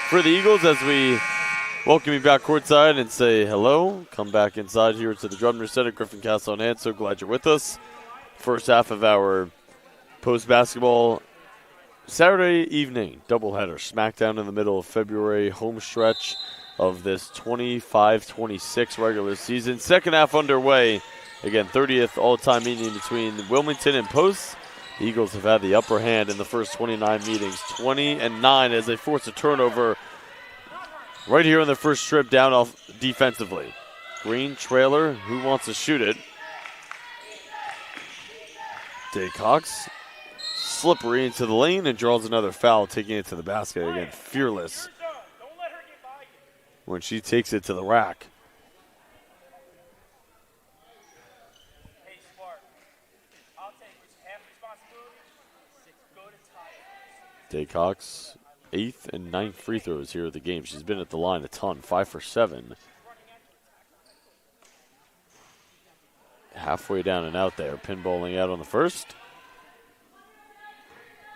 for the Eagles. As we welcome you back courtside and say hello. Come back inside here to the Drubner Center. Griffin Castle on hand. So glad you're with us. First half of our post-basketball Saturday evening doubleheader. Smackdown in the middle of February. Home stretch of this 25-26 regular season. Second half underway. Again, 30th all-time meeting between Wilmington and Post. The Eagles have had the upper hand in the first 29 meetings. 20-9 as they force a turnover right here on the first trip down off defensively. Green trailer. Who wants to shoot it? Day Cox. Slippery into the lane and draws another foul, taking it to the basket. Again, fearless when she takes it to the rack. Day Cox, 8th and 9th free throws here of the game. She's been at the line a ton, 5 for 7. Halfway down and out there, pinballing out on the first.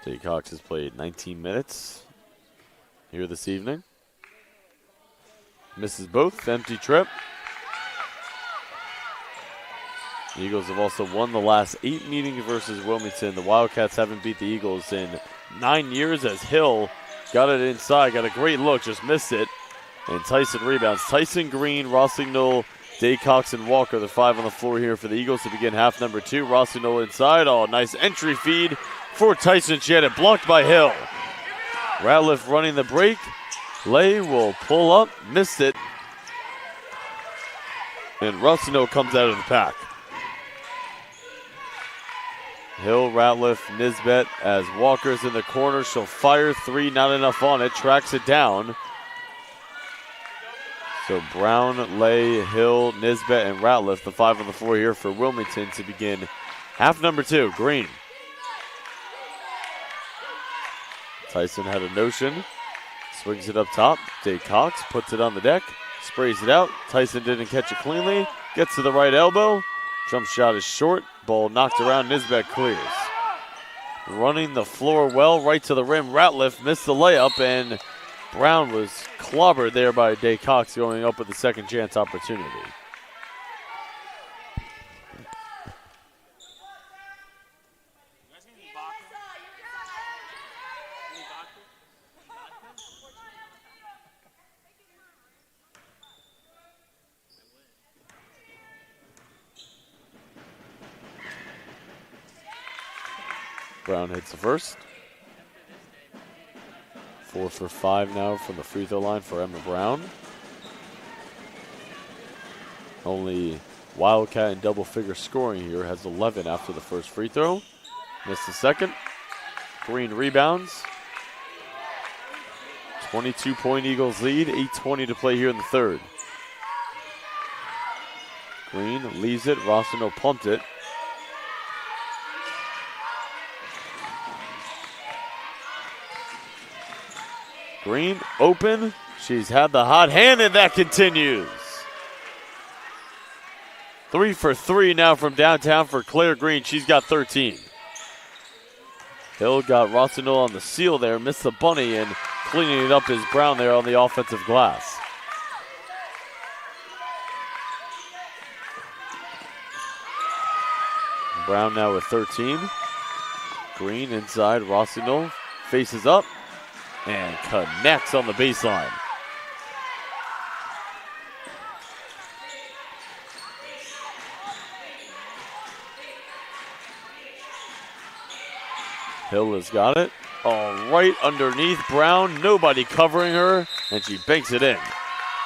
Day Cox has played 19 minutes here this evening. Misses both, empty trip. The Eagles have also won the last 8 meetings versus Wilmington. The Wildcats haven't beat the Eagles in 9 years as Hill got it inside, got a great look, just missed it. And Tyson rebounds. Tyson, Green, Rossignol, Day Cox, and Walker, the 5 on the floor here for the Eagles to begin half number 2. Rossignol inside. Oh, nice entry feed for Tyson. She had it blocked by Hill. Ratliff running the break. Lay will pull up, missed it. And Rossignol comes out of the pack. Hill, Ratliff, Nisbet as Walker's in the corner. She'll fire 3, not enough on it. Tracks it down. So Brown, Lay, Hill, Nisbet, and Ratliff, the 5 on the floor here for Wilmington to begin half number 2. Green. Tyson had a notion. Swings it up top. Day Cox puts it on the deck. Sprays it out. Tyson didn't catch it cleanly. Gets to the right elbow. Jump shot is short. Ball knocked around. Nisbet clears. Running the floor well, right to the rim. Ratliff missed the layup, and Brown was clobbered there by Day Cox, going up with a second chance opportunity. Brown hits the first. 4 for 5 now from the free throw line for Emma Brown. Only Wildcat in double figure scoring here, has 11 after the first free throw. Missed the second. Green rebounds. 22-point Eagles lead, 8:20 to play here in the third. Green leaves it, Rossignol pumped it. Green open. She's had the hot hand, and that continues. 3 for 3 now from downtown for Claire Green. She's got 13. Hill got Rossignol on the seal there, missed the bunny, and cleaning it up is Brown there on the offensive glass. Brown now with 13. Green inside, Rossignol faces up and connects on the baseline. Hill has got it. All right underneath Brown. Nobody covering her, and she banks it in.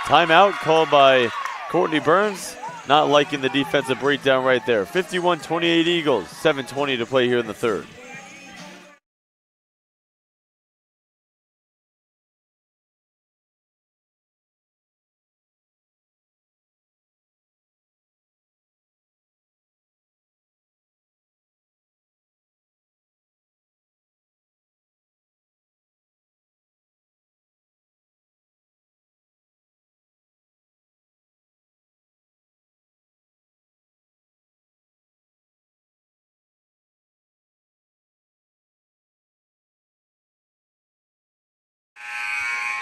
Timeout called by Courtney Burns. Not liking the defensive breakdown right there. 51-28 Eagles. 7:20 to play here in the third.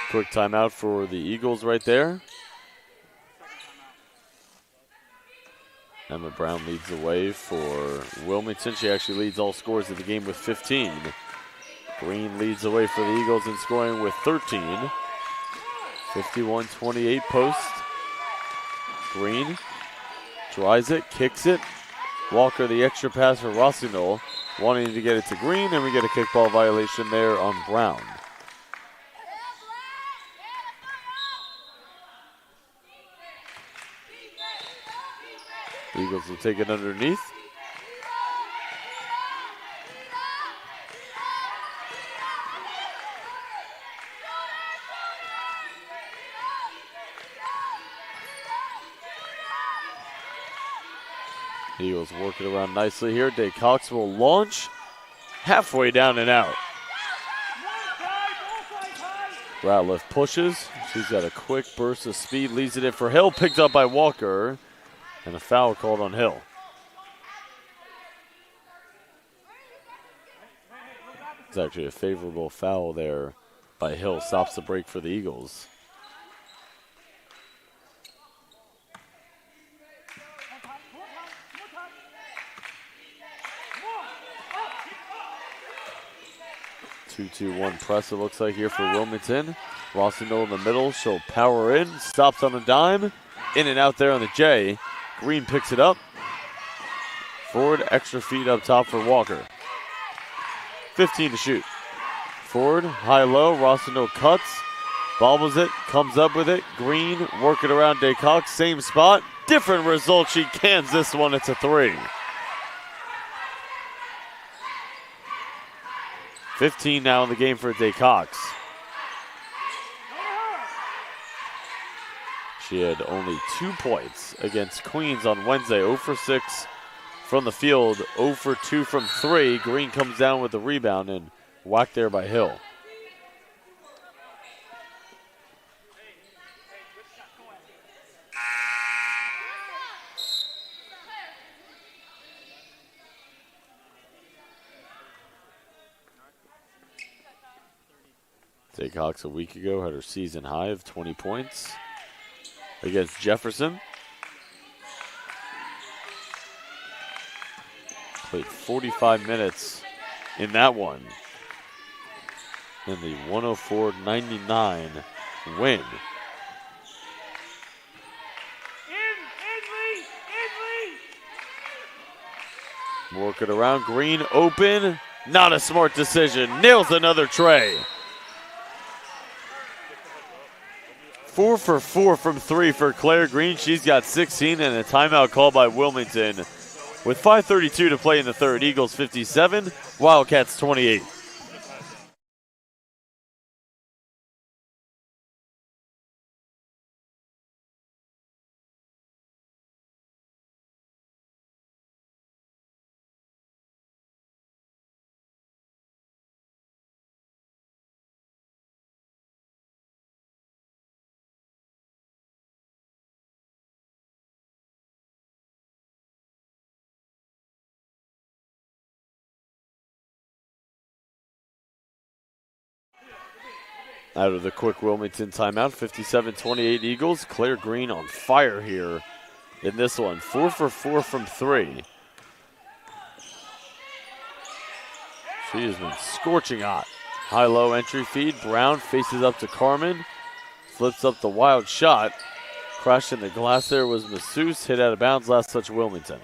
Quick timeout for the Eagles right there. Emma Brown leads the way for Wilmington. She actually leads all scores of the game with 15. Green leads the way for the Eagles in scoring with 13. 51-28 post. Green tries it, kicks it. Walker the extra pass for Rossignol, wanting to get it to Green, and we get a kickball violation there on Brown. Eagles will take it underneath. Eagles working around nicely here. Day Cox will launch halfway down and out. Ratliff pushes. She's got a quick burst of speed, leads it in for Hill, picked up by Walker, and a foul called on Hill. It's actually a favorable foul there by Hill. Stops the break for the Eagles. Two-2-1 press, it looks like here for Wilmington. Rossignol in the middle, she'll power in, stops on a dime, in and out there on the J. Green picks it up. Ford, extra feet up top for Walker. 15 to shoot. Ford, high-low, Rossignol cuts, bobbles it, comes up with it. Green working around DeCox, same spot. Different result, she cans this one, it's a three. 15 now in the game for DeCox. She had only 2 points against Queens on Wednesday. 0 for 6 from the field, 0 for 2 from 3. Green comes down with the rebound and whacked there by Hill. DeCox a week ago had her season high of 20 points against Jefferson. Played 45 minutes in that one. In the 104-99 win. Work it around, Green open. Not a smart decision. Nails another tray. 4 for 4 from 3 for Claire Green. She's got 16 and a timeout called by Wilmington. With 5:32 to play in the third, Eagles 57, Wildcats 28. Out of the quick Wilmington timeout, 57-28 Eagles. Claire Green on fire here in this one. 4 for 4 from 3. She has been scorching hot. High-low entry feed. Brown faces up to Carmen. Flips up the wild shot. Crashed in the glass there was Masseuse. Hit out of bounds. Last touch Wilmington.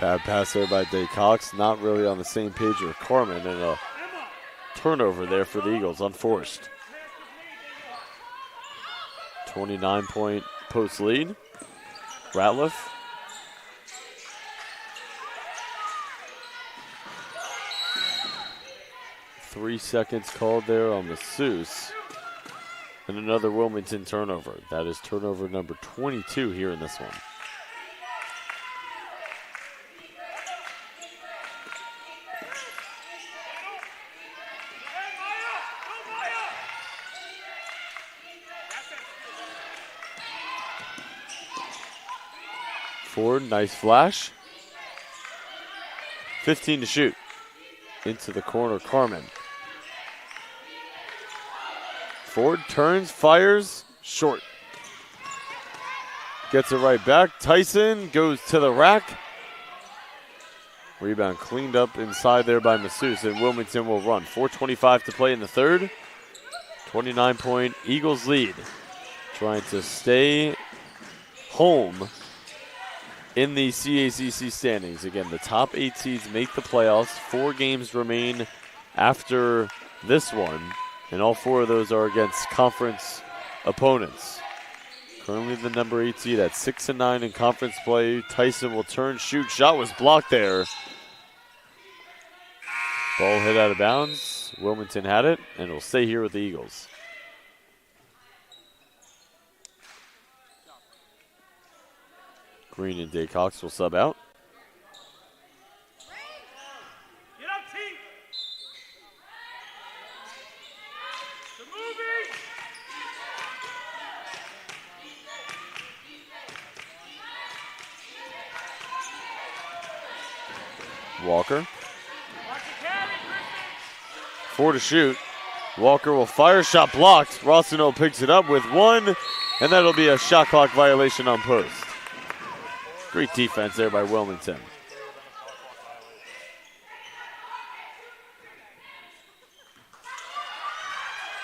Bad pass there by Day Cox. Not really on the same page with Carmen. And a turnover there for the Eagles, unforced. 29-point post lead. Ratliff. Three seconds called there on Masseuse. And another Wilmington turnover. That is turnover number 22 here in this one. Ford, nice flash. 15 to shoot. Into the corner, Carmen. Ford turns, fires, short. Gets it right back. Tyson goes to the rack. Rebound cleaned up inside there by Masseuse, and Wilmington will run. 4:25 to play in the third. 29-point Eagles lead. Trying to stay home in the CACC standings. Again, the top 8 seeds make the playoffs. 4 games remain after this one, and all 4 of those are against conference opponents. Currently the number 8 seed at 6-9 in conference play. Tyson will turn, shoot. Shot was blocked there. Ball hit out of bounds. Wilmington had it, and will stay here with the Eagles. Green and Day Cox will sub out. Get up, team. Walker. 4 to shoot. Walker will fire, shot blocked. Rossino picks it up with 1, and that'll be a shot clock violation on post. Great defense there by Wilmington.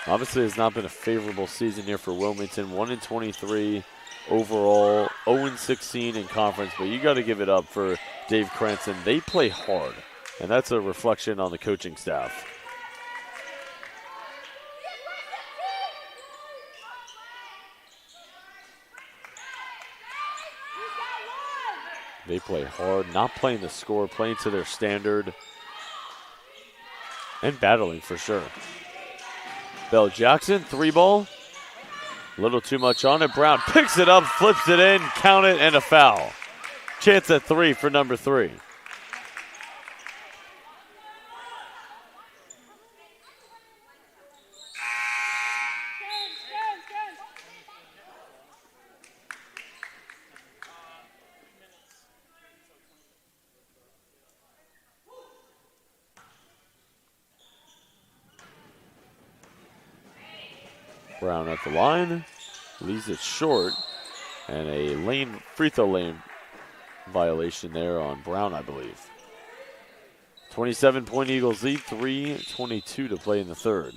Obviously, it's not been a favorable season here for Wilmington. 1-23 overall, 0-16 in conference, but you got to give it up for Dave Cranston. They play hard, and that's a reflection on the coaching staff. They play hard, not playing the score, playing to their standard, and battling for sure. Bell Jackson, 3-ball. A little too much on it. Brown picks it up, flips it in, count it, and a foul. Chance at 3 for number 3. Brown at the line, leaves it short, and a free throw lane violation there on Brown, I believe. 27-point Eagles lead, 3:22 to play in the third.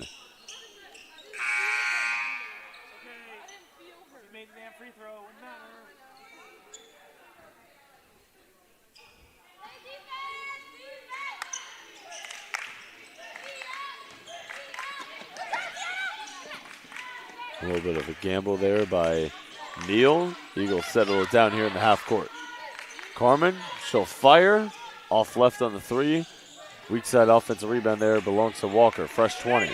A little bit of a gamble there by Neal. Eagles settle it down here in the half court. Carmen, she'll fire. Off left on the 3. Weak side offensive rebound there belongs to Walker, fresh 20.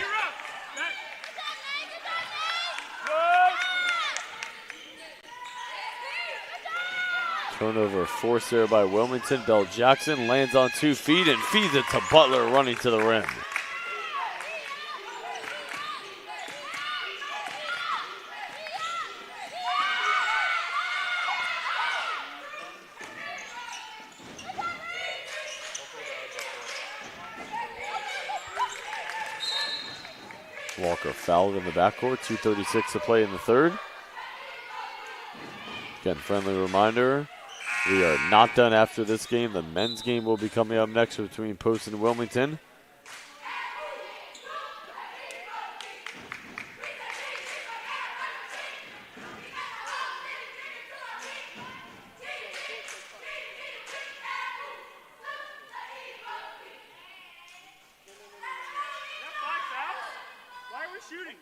Turnover forced there by Wilmington. Bell Jackson lands on 2 feet and feeds it to Butler running to the rim. Walker fouled in the backcourt. 2:36 to play in the third. Again, friendly reminder, we are not done after this game. The men's game will be coming up next between Post and Wilmington. You're shooting.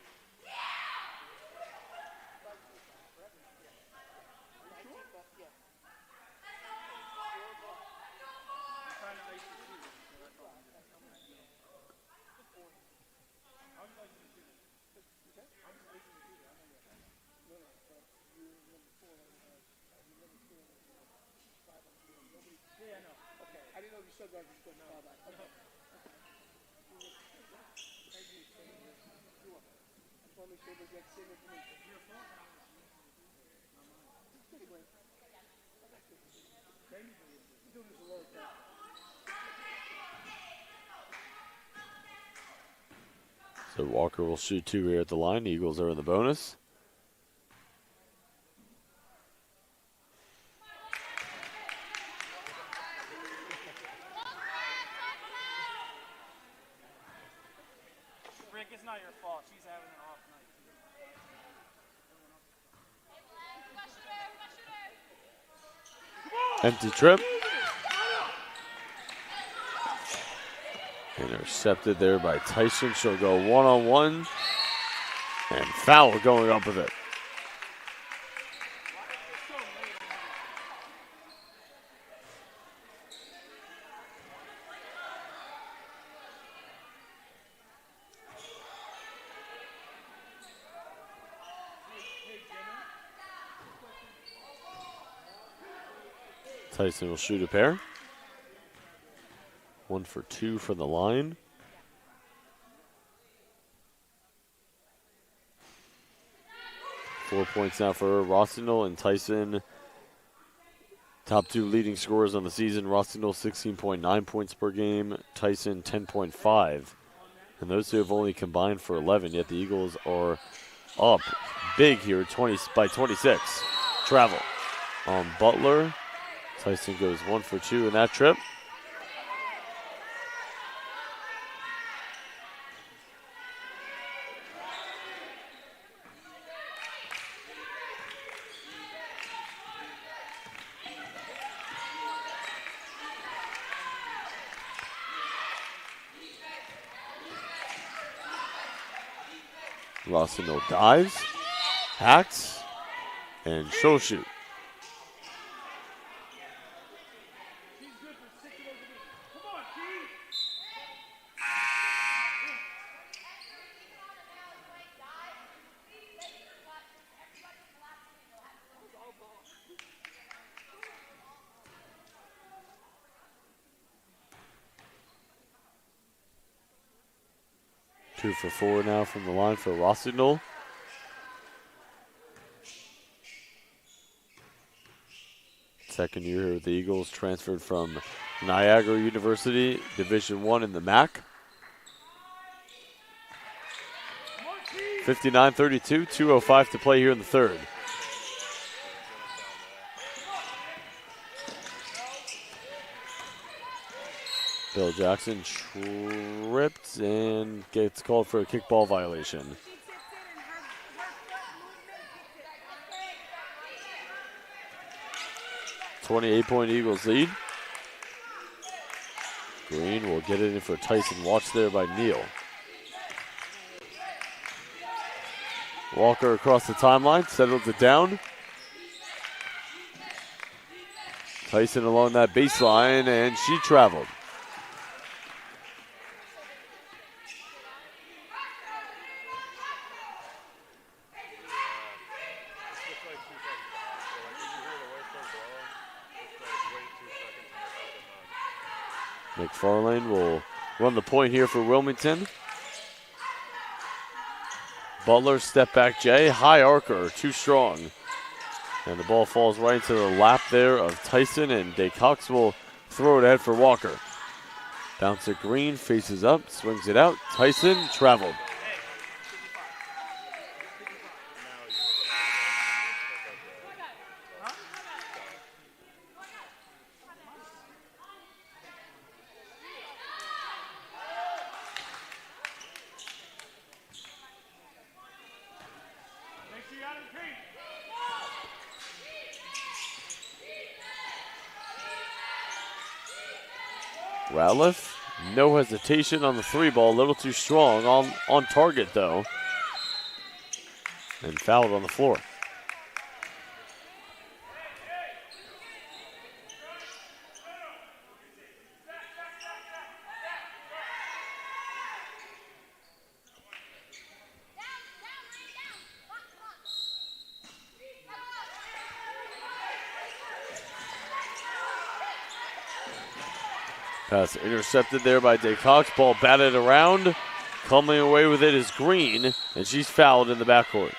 I didn't know if you said that. You said no. Okay. Thank you. I just want to make sure that that's same information. Your phone now is anyway. Thank you for this. You're doing this a long time. So Walker will shoot 2 here at the line. The Eagles are in the bonus. Rick, it's not your fault. She's having an off night. Empty trip. Intercepted there by Tyson. She'll go one-on-one. And foul going up with it. Tyson will shoot a pair. 1 for 2 from the line. Four points now for Rossignol and Tyson. Top 2 leading scorers on the season. Rossignol 16.9 points per game. Tyson 10.5. And those two have only combined for 11, yet the Eagles are up big here by 26. Travel on Butler. Tyson goes 1 for 2 in that trip. Rossignol dives, hacks, and she'll shoot. Two for 4 now from the line for Rossignol. Second year here with the Eagles, transferred from Niagara University, Division I in the MAC. 59-32, 2:05 to play here in the third. Bill Jackson tripped and gets called for a kickball violation. .28 Eagles lead. Green will get it in for Tyson. Watch there by Neal. Walker across the timeline, settles it down. Tyson along that baseline, and she traveled. McFarlane will run the point here for Wilmington. Butler, step back Jay, high arcer, too strong. And the ball falls right into the lap there of Tyson, and DeCox will throw it ahead for Walker. Bounce it Green, faces up, swings it out. Tyson traveled. Ratliff, no hesitation on the 3 ball, a little too strong on target though. and fouled on the floor. Pass intercepted there by DeCox. Ball batted around. Coming away with it is Green, and she's fouled in the backcourt.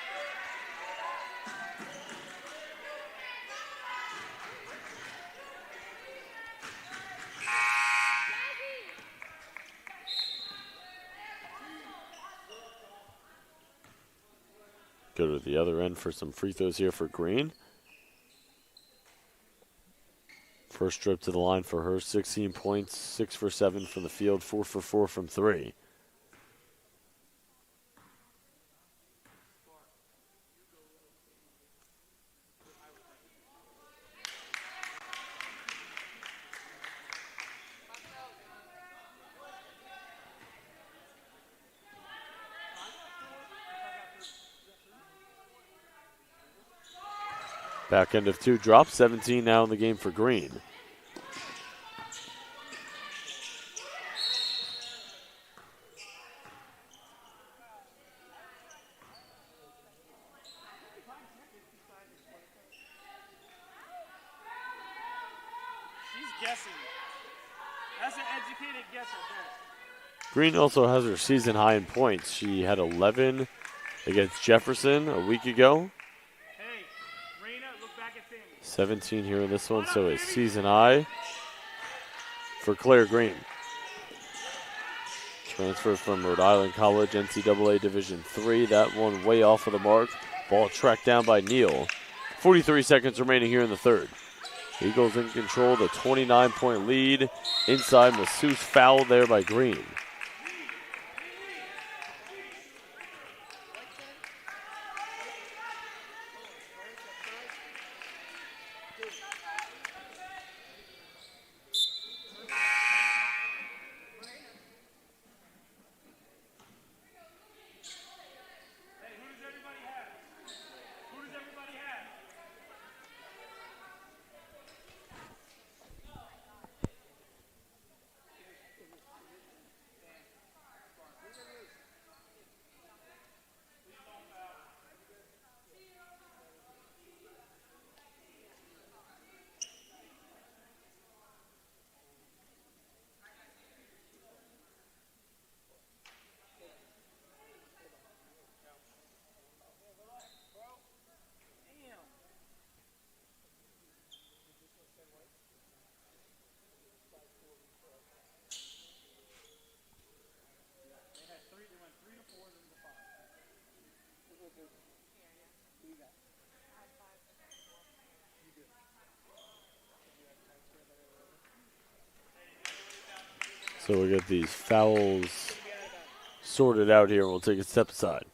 Go to the other end for some free throws here for Green. First trip to the line for her, 16 points, 6 for 7 from the field, 4 for 4 from 3. Back end of 2 drops, 17 now in the game for Green. She's guessing. That's an educated guess at best. Green also has her season high in points. She had 11 against Jefferson a week ago. 17 here in this one, so a season high for Claire Green. Transfer from Rhode Island College, NCAA Division III. That one way off of the mark. Ball tracked down by Neal. 43 seconds remaining here in the third. Eagles in control, the 29-point lead. Inside, Masseuse fouled there by Green. So we'll get these fouls sorted out here. We'll take a step aside.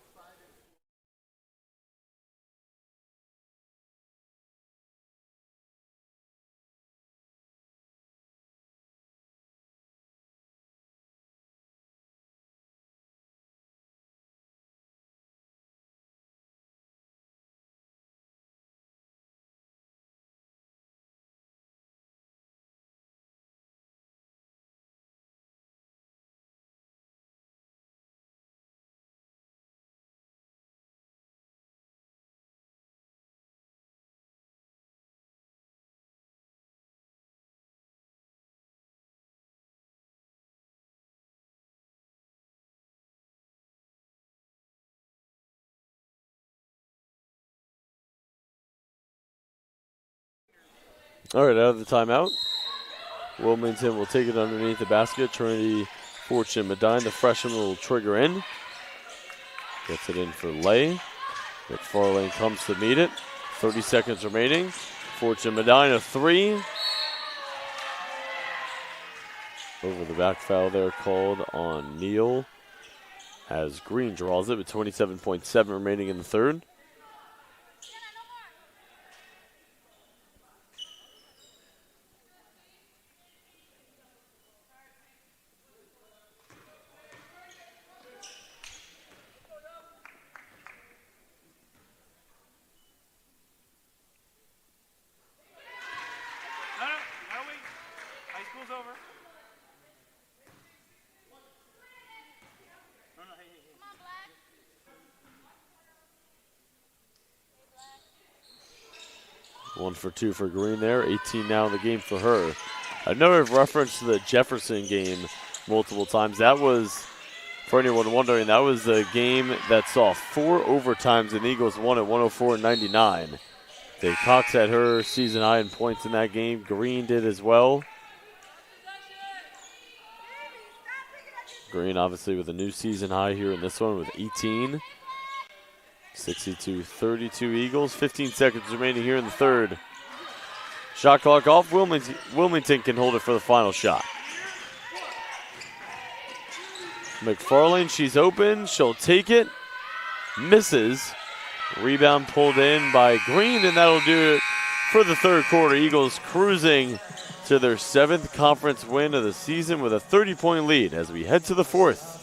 All right, out of the timeout. Wilmington will take it underneath the basket. Trinity Fortune Medine, the freshman, will trigger in. Gets it in for Lay. McFarlane comes to meet it. 30 seconds remaining. Fortune Medine, a three. Over the back foul there called on Neal as Green draws it with 27.7 remaining in the third. 1 for 2 for Green there. 18 now in the game for her. I know I've referenced the Jefferson game multiple times. That was, for anyone wondering, that was the game that saw 4 overtimes and the Eagles won at 104-99. Dave Cox had her season high in points in that game. Green did as well. Green obviously with a new season high here in this one with 18. 62-32 Eagles. 15 seconds remaining here in the third. Shot clock off. Wilmington can hold it for the final shot. McFarlane, she's open. She'll take it. Misses. Rebound pulled in by Green, and that'll do it for the third quarter. Eagles cruising to their 7th conference win of the season with a 30-point lead as we head to the 4th.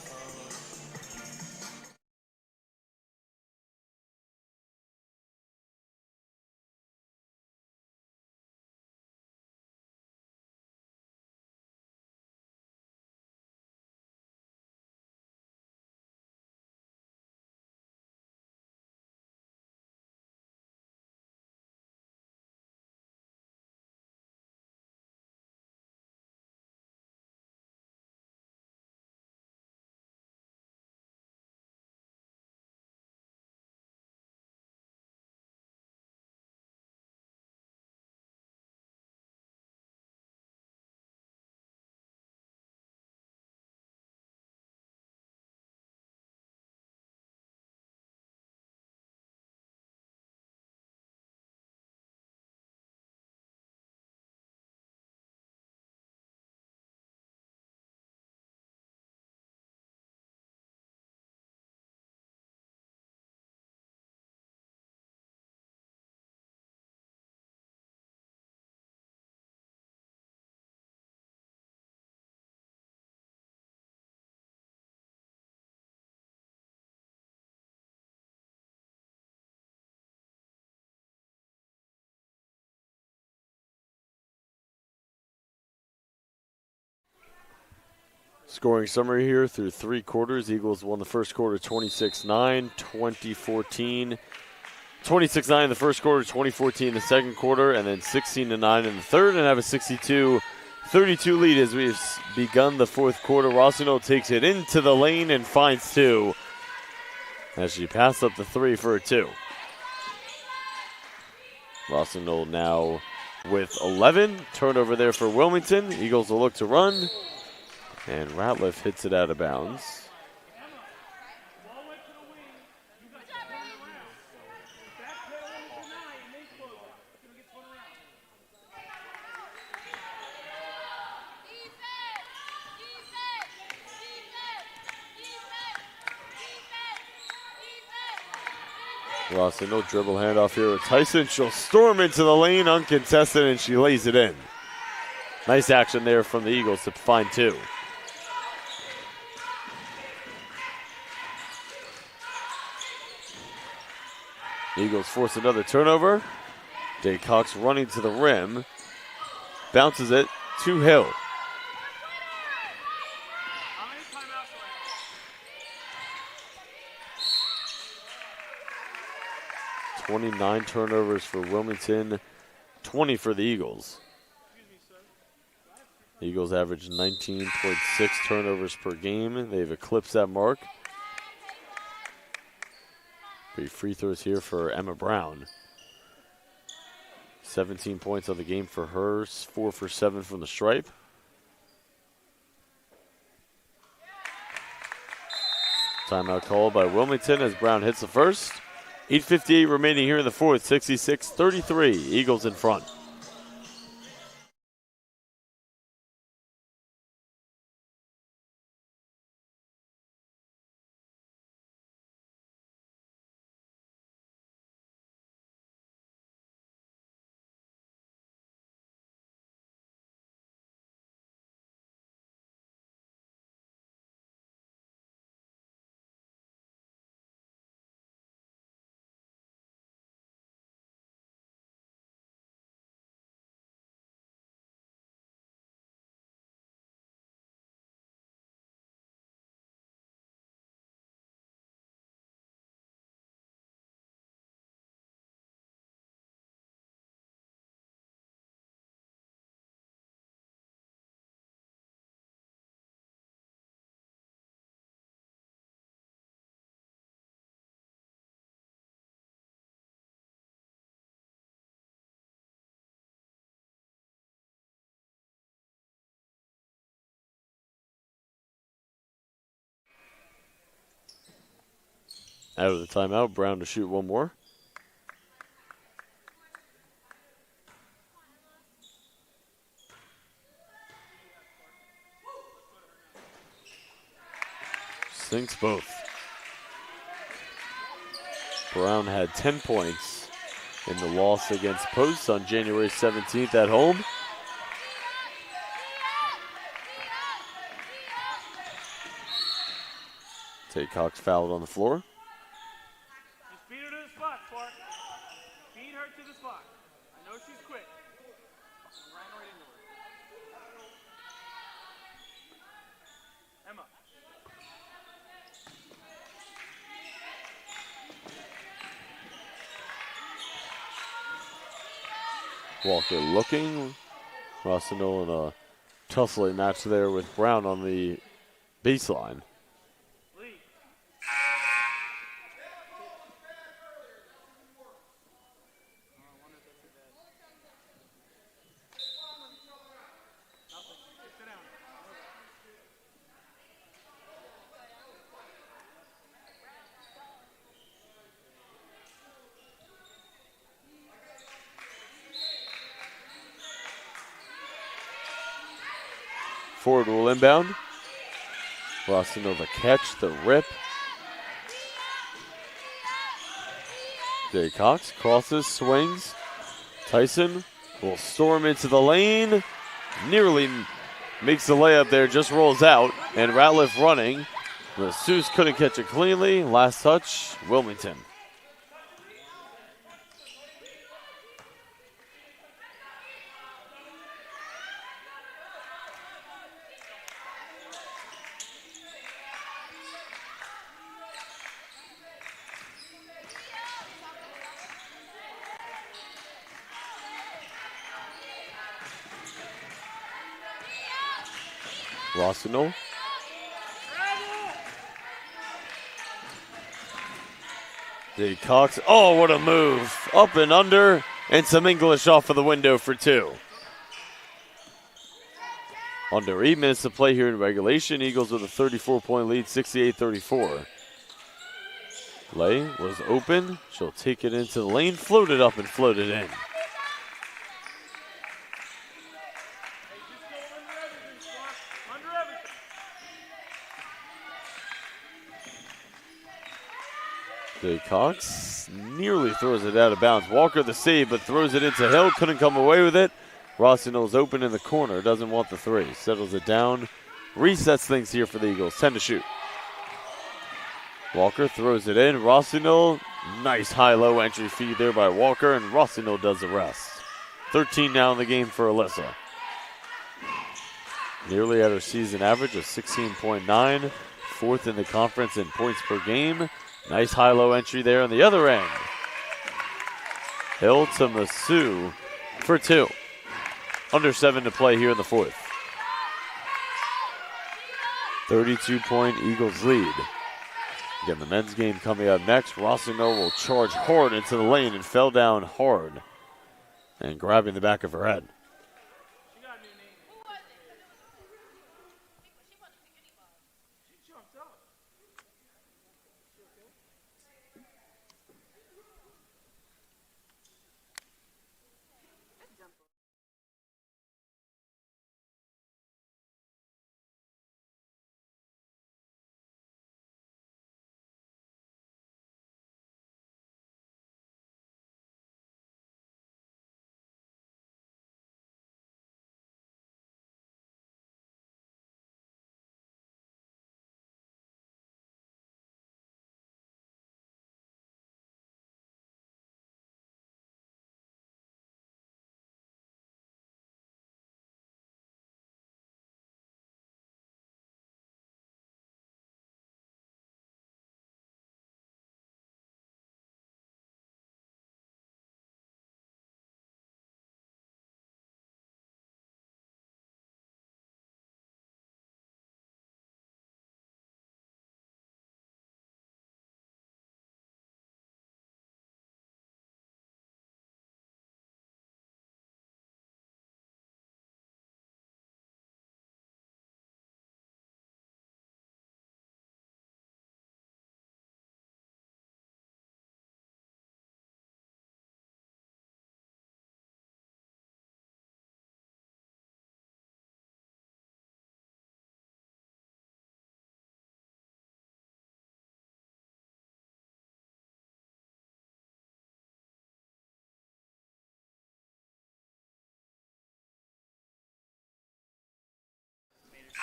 Scoring summary here through 3 quarters. Eagles won the first quarter 26-9, 2014. 26-9 in the first quarter, 2014 in the second quarter, and then 16-9 in the third, and have a 62-32 lead as we've begun the fourth quarter. Rossignol takes it into the lane and finds 2 as she passed up the 3 for a 2. Rossignol now with 11. Turnover there for Wilmington. Eagles will look to run. And Ratliff hits it out of bounds. Rossignol dribble handoff here with Tyson. She'll storm into the lane uncontested, and she lays it in. Nice action there from the Eagles to find 2. Eagles force another turnover. Jay Cox running to the rim. Bounces it to Hill. How many timeouts do I have? 29 turnovers for Wilmington, 20 for the Eagles. The Eagles average 19.6 turnovers per game. They've eclipsed that mark. 3 free throws here for Emma Brown. 17 points on the game for her, 4 for 7 from the stripe. Timeout called by Wilmington as Brown hits the first. 8:58 remaining here in the fourth, 66-33, Eagles in front. Out of the timeout, Brown to shoot one more. Sinks both. Brown had 10 points in the loss against Post on January 17th at home. Cox fouled on the floor. Just feed her to the spot, Spark. Feed her to the spot. I know she's quick. Ran right into her. Emma. Walker looking. Rossignol in a tussling match there with Brown on the baseline. Ford will inbound. Rossignol the catch, the rip. Cox crosses, swings. Tyson will storm into the lane. Nearly makes the layup there, just rolls out. And Ratliff running. Masseuse couldn't catch it cleanly. Last touch, Wilmington. Rossignol. Cox. Oh, what a move. Up and under, and some English off of the window for two. Under 8 minutes to play here in regulation. Eagles with a 34-point lead, 68-34. Lay was open. She'll take it into the lane, floated up and floated in. Cox nearly throws it out of bounds. Walker the save, but throws it into Hill. Couldn't come away with it. Rossignol's open in the corner. Doesn't want the three. Settles it down. Resets things here for the Eagles. 10 to shoot. Walker throws it in. Rossignol, nice high-low entry feed there by Walker, and Rossignol does the rest. 13 now in the game for Alyssa. Nearly at her season average of 16.9. Fourth in the conference in points per game. Nice high-low entry there on the other end. Hill to Masu for two. Under 7 to play here in the fourth. 32-point Eagles lead. Again, the men's game coming up next. Rossignol will charge hard into the lane and fell down hard. And grabbing the back of her head.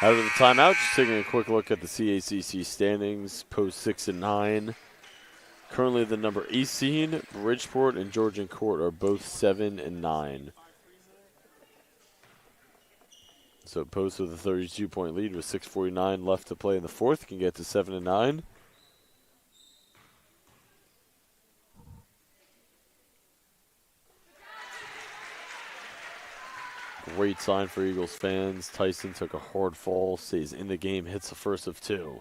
Out of the timeout, just taking a quick look at the CACC standings, post 6 and 9. Currently, the number 8 seed, Bridgeport and Georgian Court are both 7 and 9. So Post with a 32-point lead with 6:49 left to play in the fourth can get to 7 and 9. Great sign for Eagles fans. Tyson took a hard fall, stays in the game, hits the first of 2.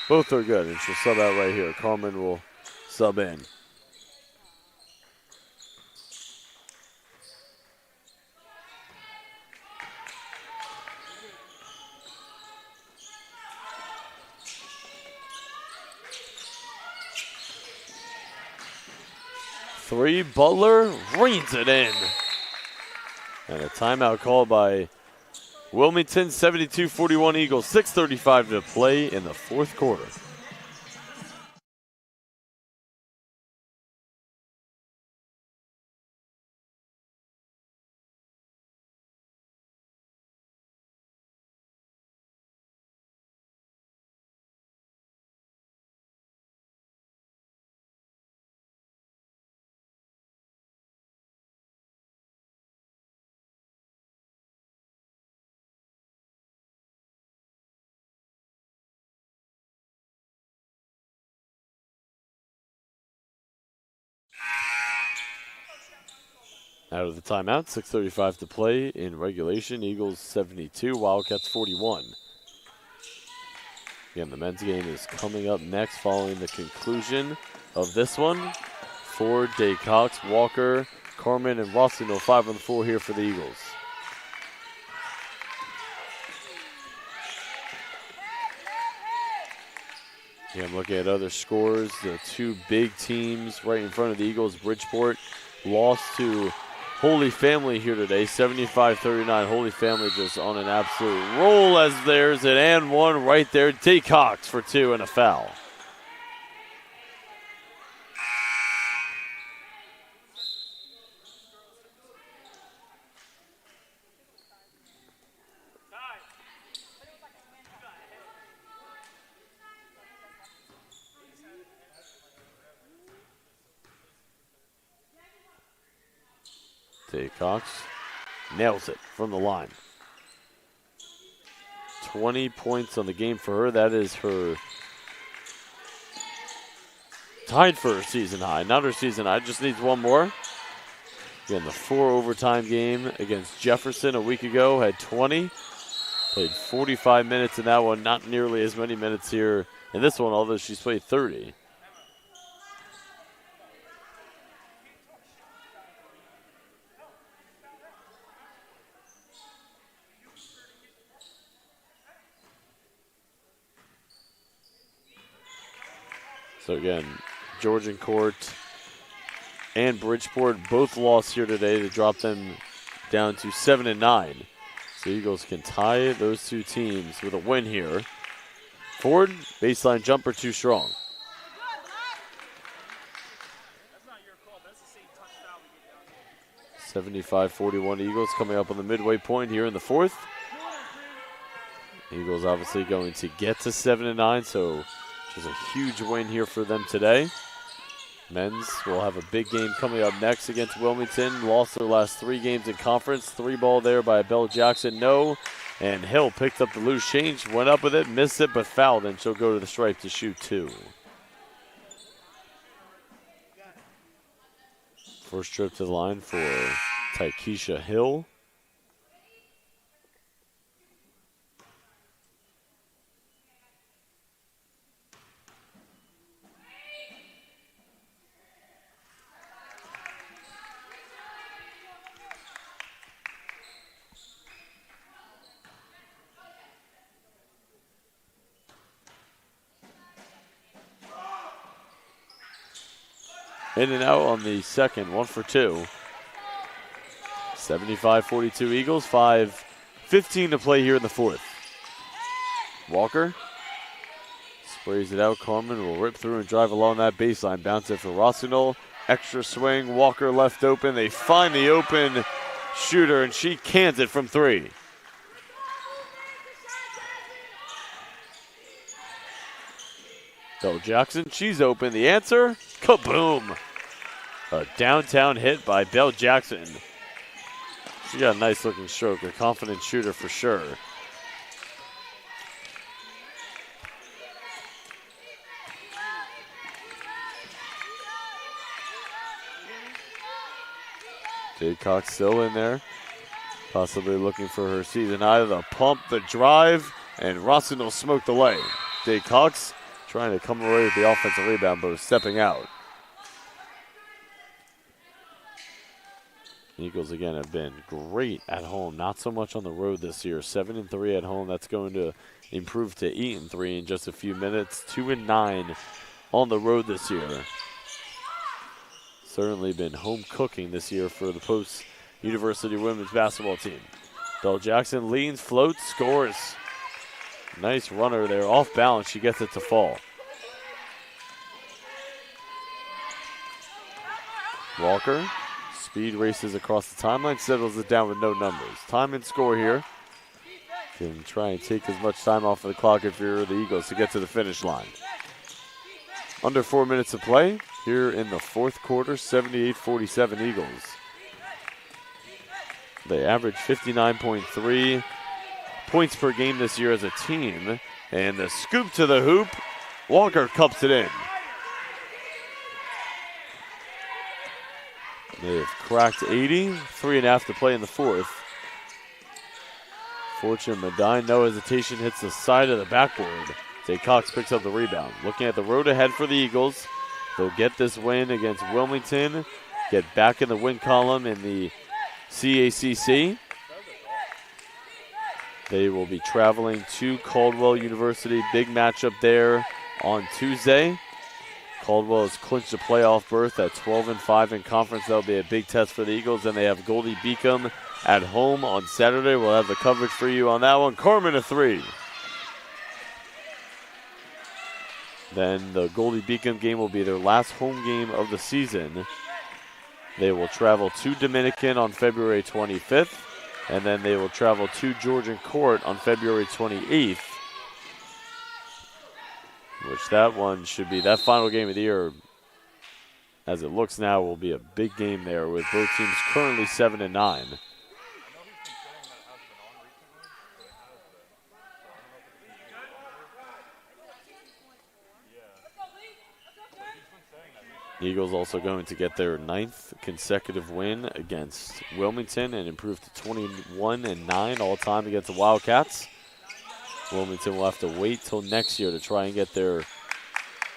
Both are good, and she'll sub out right here. Carmen will sub in. Three, Butler reins it in. And a timeout called by Wilmington, 72-41 Eagles, 6:35 to play in the fourth quarter. Out of the timeout, 6:35 to play in regulation. Eagles 72, Wildcats 41. Again, the men's game is coming up next following the conclusion of this one. Ford, Day Cox, Walker, Carmen, and Rossino 5 on the floor here for the Eagles. Yeah, I'm looking at other scores. The two big teams right in front of the Eagles, Bridgeport, lost to Holy Family here today, 75-39. Holy Family just on an absolute roll as there's an and one right there. Day Cox for 2 and a foul. Day Cox nails it from the line. 20 points on the game for her. That is her tied for her season high. Not her season high, just needs one more. Again, the 4 overtime game against Jefferson a week ago had 20. Played 45 minutes in that one, not nearly as many minutes here in this one, although she's played 30. So again, Georgian Court and Bridgeport both lost here today to drop them down to 7 and 9. So Eagles can tie those two teams with a win here. Ford, baseline jumper too strong. 75-41 Eagles coming up on the midway point here in the fourth. Eagles obviously going to get to 7 and 9, so just a huge win here for them today. Men's will have a big game coming up next against Wilmington. Lost their last 3 games in conference. 3-ball there by Belle Jackson, no. And Hill picked up the loose change, went up with it, missed it, but fouled, and she'll go to the stripe to shoot 2. First trip to the line for Taikisha Hill. In and out on the second, 1 for 2. 75-42 Eagles, 5:15 to play here in the fourth. Walker sprays it out. Carmen will rip through and drive along that baseline. Bounce it for Rossignol. extra swing. Walker left open. They find the open shooter, and she cans it from 3. Belle Jackson, she's open. The answer, kaboom. A downtown hit by Belle Jackson. She got a nice looking stroke, a confident shooter for sure. Jade Cox still in there, possibly looking for her season high. The pump, the drive, and Rossin will smoke the lay. Jade Cox trying to come away with the offensive rebound, but stepping out. Eagles again have been great at home, not so much on the road this year. 7-3 at home. That's going to improve to 8-3 in just a few minutes. 2-9 on the road this year. Certainly been home cooking this year for the Post University women's basketball team. Belle Jackson leans, floats, scores. Nice runner there, off balance. She gets it to fall. Walker. Speed races across the timeline, settles it down with no numbers. Time and score here. Can try and take as much time off of the clock if you're the Eagles to get to the finish line. Under 4 minutes to play here in the fourth quarter, 78-47 Eagles. They average 59.3 points per game this year as a team. And the scoop to the hoop, Walker cups it in. They have cracked 80, 3.5 to play in the fourth. Fortune Medine, no hesitation, hits the side of the backboard. Jay Cox picks up the rebound. Looking at the road ahead for the Eagles. They'll get this win against Wilmington, get back in the win column in the CACC. They will be traveling to Caldwell University. Big matchup there on Tuesday. Caldwell has clinched a playoff berth at 12-5 in conference. That'll be a big test for the Eagles. And they have Goldie Beacom at home on Saturday. We'll have the coverage for you on that one. Carmen a 3. Then the Goldie Beacom game will be their last home game of the season. They will travel to Dominican on February 25th. And then they will travel to Georgian Court on February 28th. Which that one should be, that final game of the year, as it looks now, will be a big game there with both teams currently 7-9. The Eagles also going to get their 9th consecutive win against Wilmington and improve to 21-9 all time against the Wildcats. Wilmington will have to wait till next year to try and get their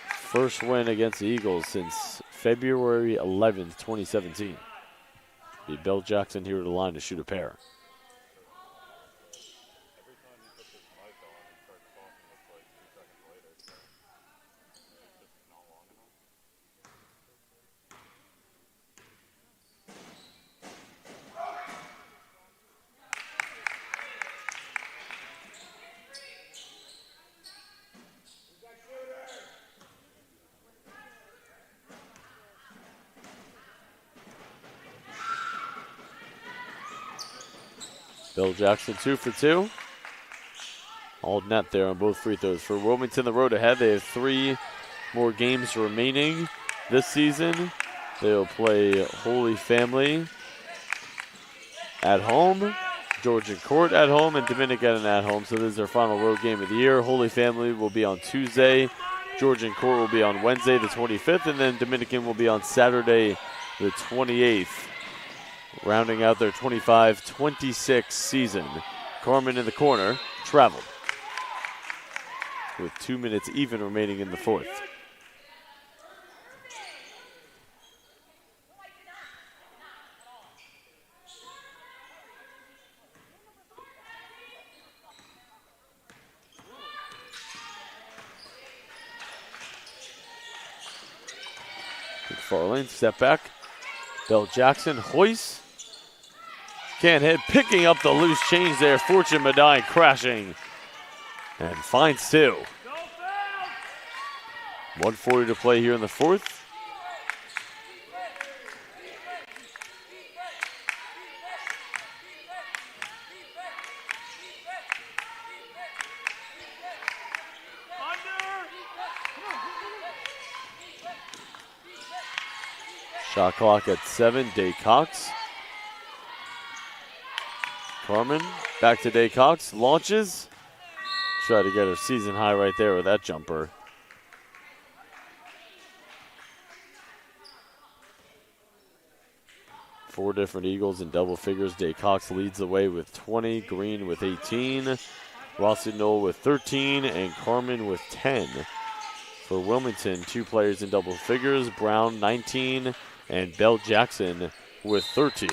first win against the Eagles since February 11th, 2017. Be Belle Jackson here to the line to shoot a pair. Belle Jackson 2 for 2. All net there on both free throws. For Wilmington, the road ahead, they have 3 more games remaining this season. They'll play Holy Family at home, Georgian Court at home, and Dominican at home. So this is their final road game of the year. Holy Family will be on Tuesday. Georgian Court will be on Wednesday the 25th, and then Dominican will be on Saturday the 28th. Rounding out their 25-26 season. Carmen in the corner, traveled. With 2 minutes even remaining in the fourth. McFarlane, step back. Belle Jackson, hoist. Can't hit, picking up the loose change there. Fortune Medine crashing. And finds 2. 1:40 to play here in the fourth. Shot clock at 7, Day Cox. Carmen back to Day Cox, launches. Try to get her season high right there with that jumper. Four different Eagles in double figures. Day Cox leads the way with 20, Green with 18, Rossi Knoll with 13, and Carmen with 10. For Wilmington, 2 players in double figures, Brown 19, and Bell Jackson with 13.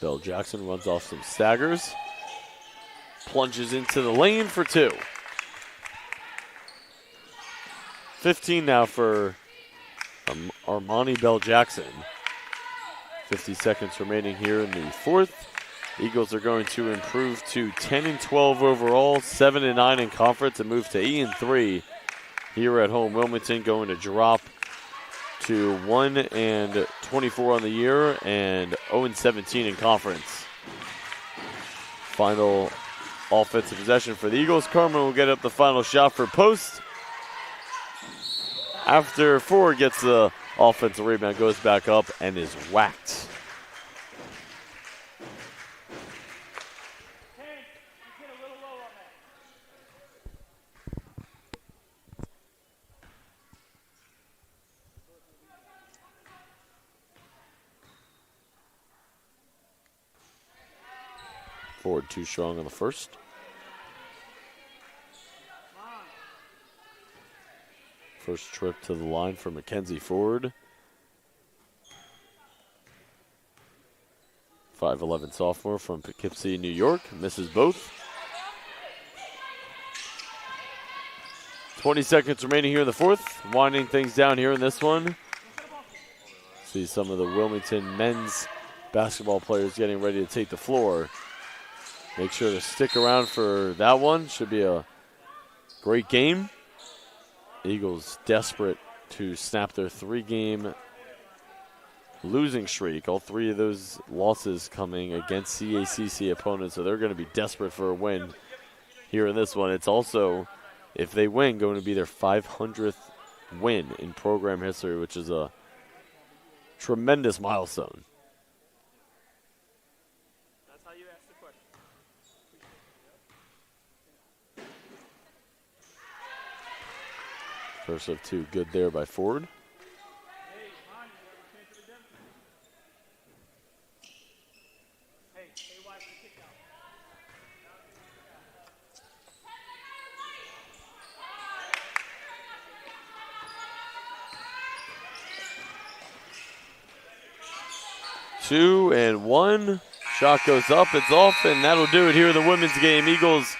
Bell Jackson runs off some staggers. Plunges into the lane for 2. 15 now for Armani Bell Jackson. 50 seconds remaining here in the fourth. Eagles are going to improve to 10-12 overall, 7-9 in conference, and move to 8-3 here at home. Wilmington going to drop to 1-24 on the year and 0-17 in conference. Final offensive possession for the Eagles. Carmen will get up the final shot for post. After Ford gets the offensive rebound, goes back up and is whacked. Ford too strong on the first. First trip to the line for Mackenzie Ford. 5'11" sophomore from Poughkeepsie, New York. Misses both. 20 seconds remaining here in the fourth. Winding things down here in this one. See some of the Wilmington men's basketball players getting ready to take the floor. Make sure to stick around for that one. Should be a great game. Eagles desperate to snap their 3-game losing streak. All 3 of those losses coming against CACC opponents, so they're going to be desperate for a win here in this one. It's also, if they win, going to be their 500th win in program history, which is a tremendous milestone. First of 2, good there by Ford. Two and one. Shot goes up, it's off, and that'll do it here in the women's game. Eagles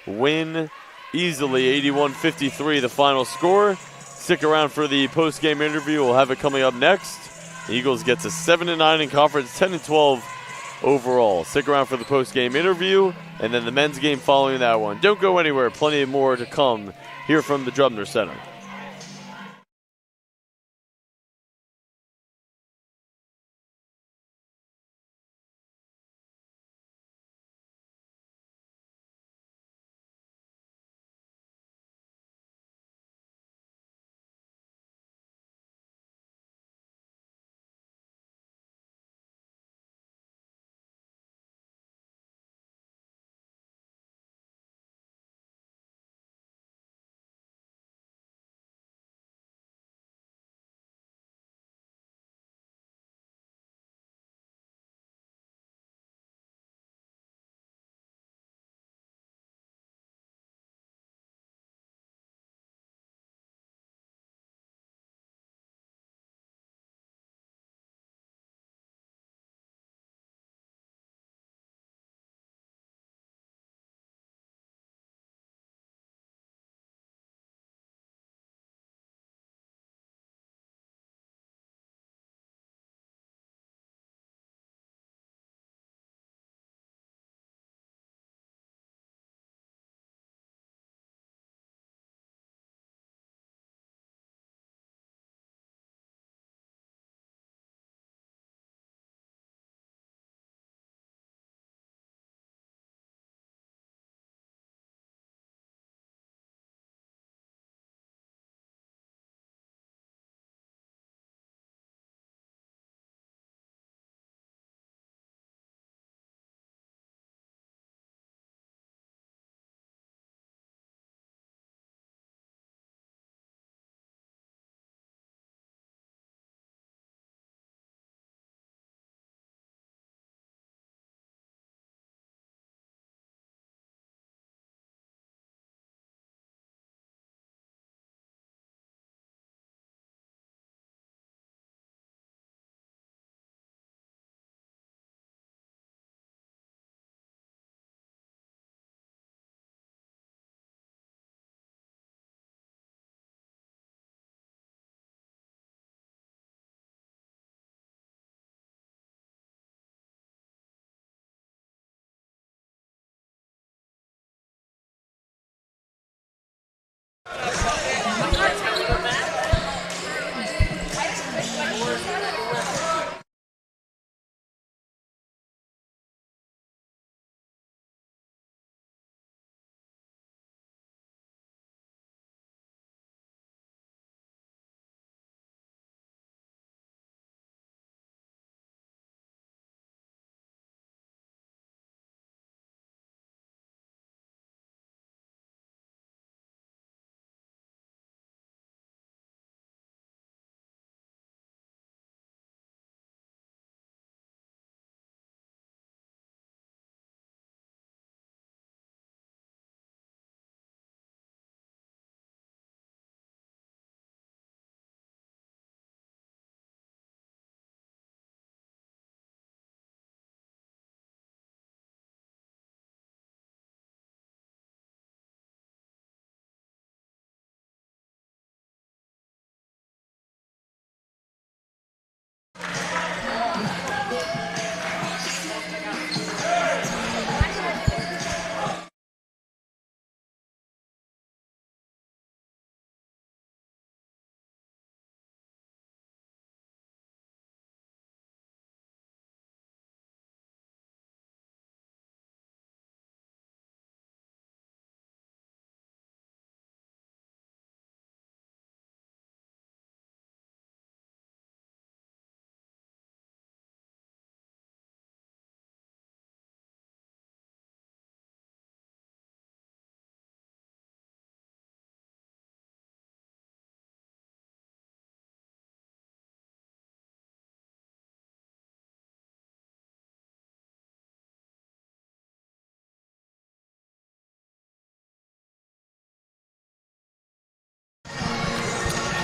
win easily, 81-53, the final score. Stick around for the post-game interview. We'll have it coming up next. The Eagles get to 7-9 in conference, 10-12 overall. Stick around for the post-game interview, and then the men's game following that one. Don't go anywhere. Plenty more to come here from the Drumner Center.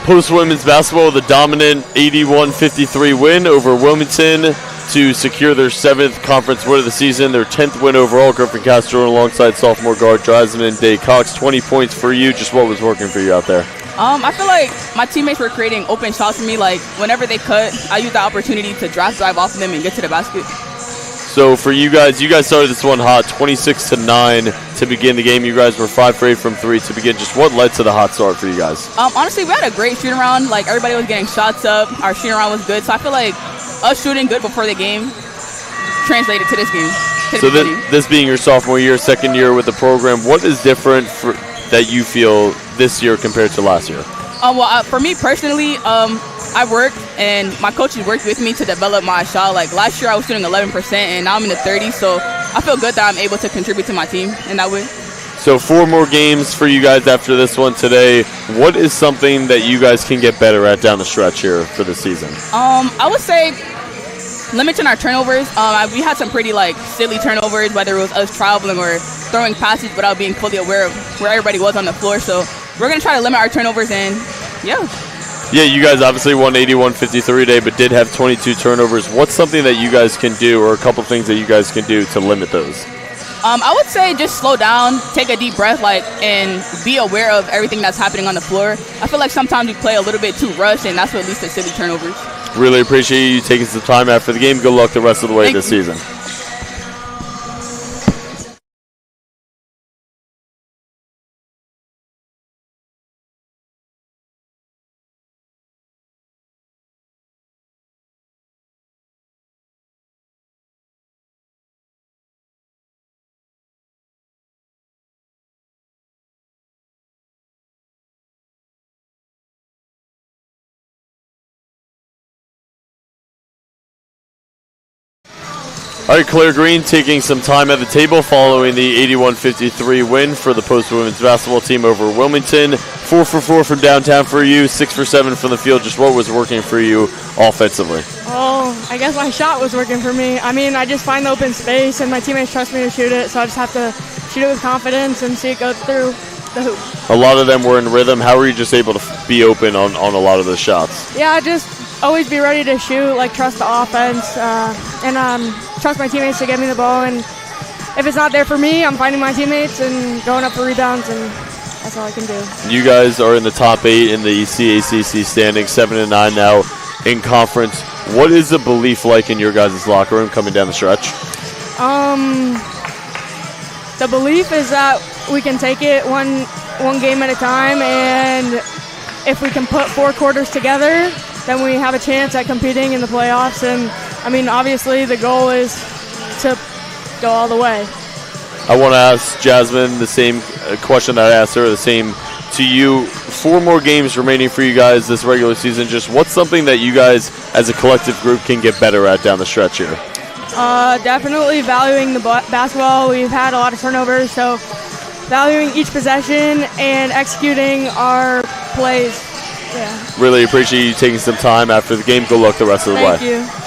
Post women's basketball with a dominant 81-53 win over Wilmington to secure their 7th conference win of the season, their 10th win overall. Griffin Castro alongside sophomore guard Jasmine Day Cox. 20 points for you. Just what was working for you out there? I feel like my teammates were creating open shots for me. Like, whenever they cut, I used the opportunity to drive off of them and get to the basket. So for you guys started this one hot, 26-9 to begin the game. You guys were 5 for 8 from 3 to begin. Just what led to the hot start for you guys? Honestly, we had a great shooting round. Like, everybody was getting shots up. Our shooting round was good. So I feel like us shooting good before the game translated to this game. So this being your sophomore year, second year with the program, what is different that you feel this year compared to last year? For me personally, I worked and my coaches worked with me to develop my shot. Like, last year I was shooting 11% and now I'm in the 30s, so I feel good that I'm able to contribute to my team in that way. So 4 more games for you guys after this one today. What is something that you guys can get better at down the stretch here for the season? I would say limiting our turnovers. We had some pretty silly turnovers, whether it was us traveling or throwing passes without being fully aware of where everybody was on the floor. So we're going to try to limit our turnovers and, yeah. Yeah, you guys obviously won 81-53 today, but did have 22 turnovers. What's something that you guys can do, or a couple things that you guys can do to limit those? I would say just slow down, take a deep breath, and be aware of everything that's happening on the floor. I feel like sometimes we play a little bit too rushed, and that's what leads to silly turnovers. Really appreciate you taking some time after the game. Good luck the rest of the way this season. All right, Claire Green taking some time at the table following the 81-53 win for the Post women's basketball team over Wilmington. 4 for 4 from downtown for you, 6 for 7 from the field. Just what was working for you offensively? Oh, I guess my shot was working for me. I mean, I just find the open space, and my teammates trust me to shoot it, so I just have to shoot it with confidence and see it go through the hoop. A lot of them were in rhythm. How were you just able to be open on a lot of those shots? Yeah, just always be ready to shoot, trust the offense, and trust my teammates to get me the ball. And if it's not there for me, I'm finding my teammates and going up for rebounds, and that's all I can do. You guys are in the top 8 in the CACC standings, 7-9 now in conference. What is the belief like in your guys' locker room coming down the stretch? The belief is that we can take it one game at a time, and if we can put 4 quarters together, then we have a chance at competing in the playoffs. And I mean, obviously the goal is to go all the way. I want to ask Jasmine the same question that I asked her, the same to you. 4 more games remaining for you guys this regular season. Just what's something that you guys as a collective group can get better at down the stretch here? Definitely valuing the basketball. We've had a lot of turnovers, so valuing each possession and executing our plays. Yeah. Really appreciate you taking some time after the game. Good luck the rest of the way. Thank you.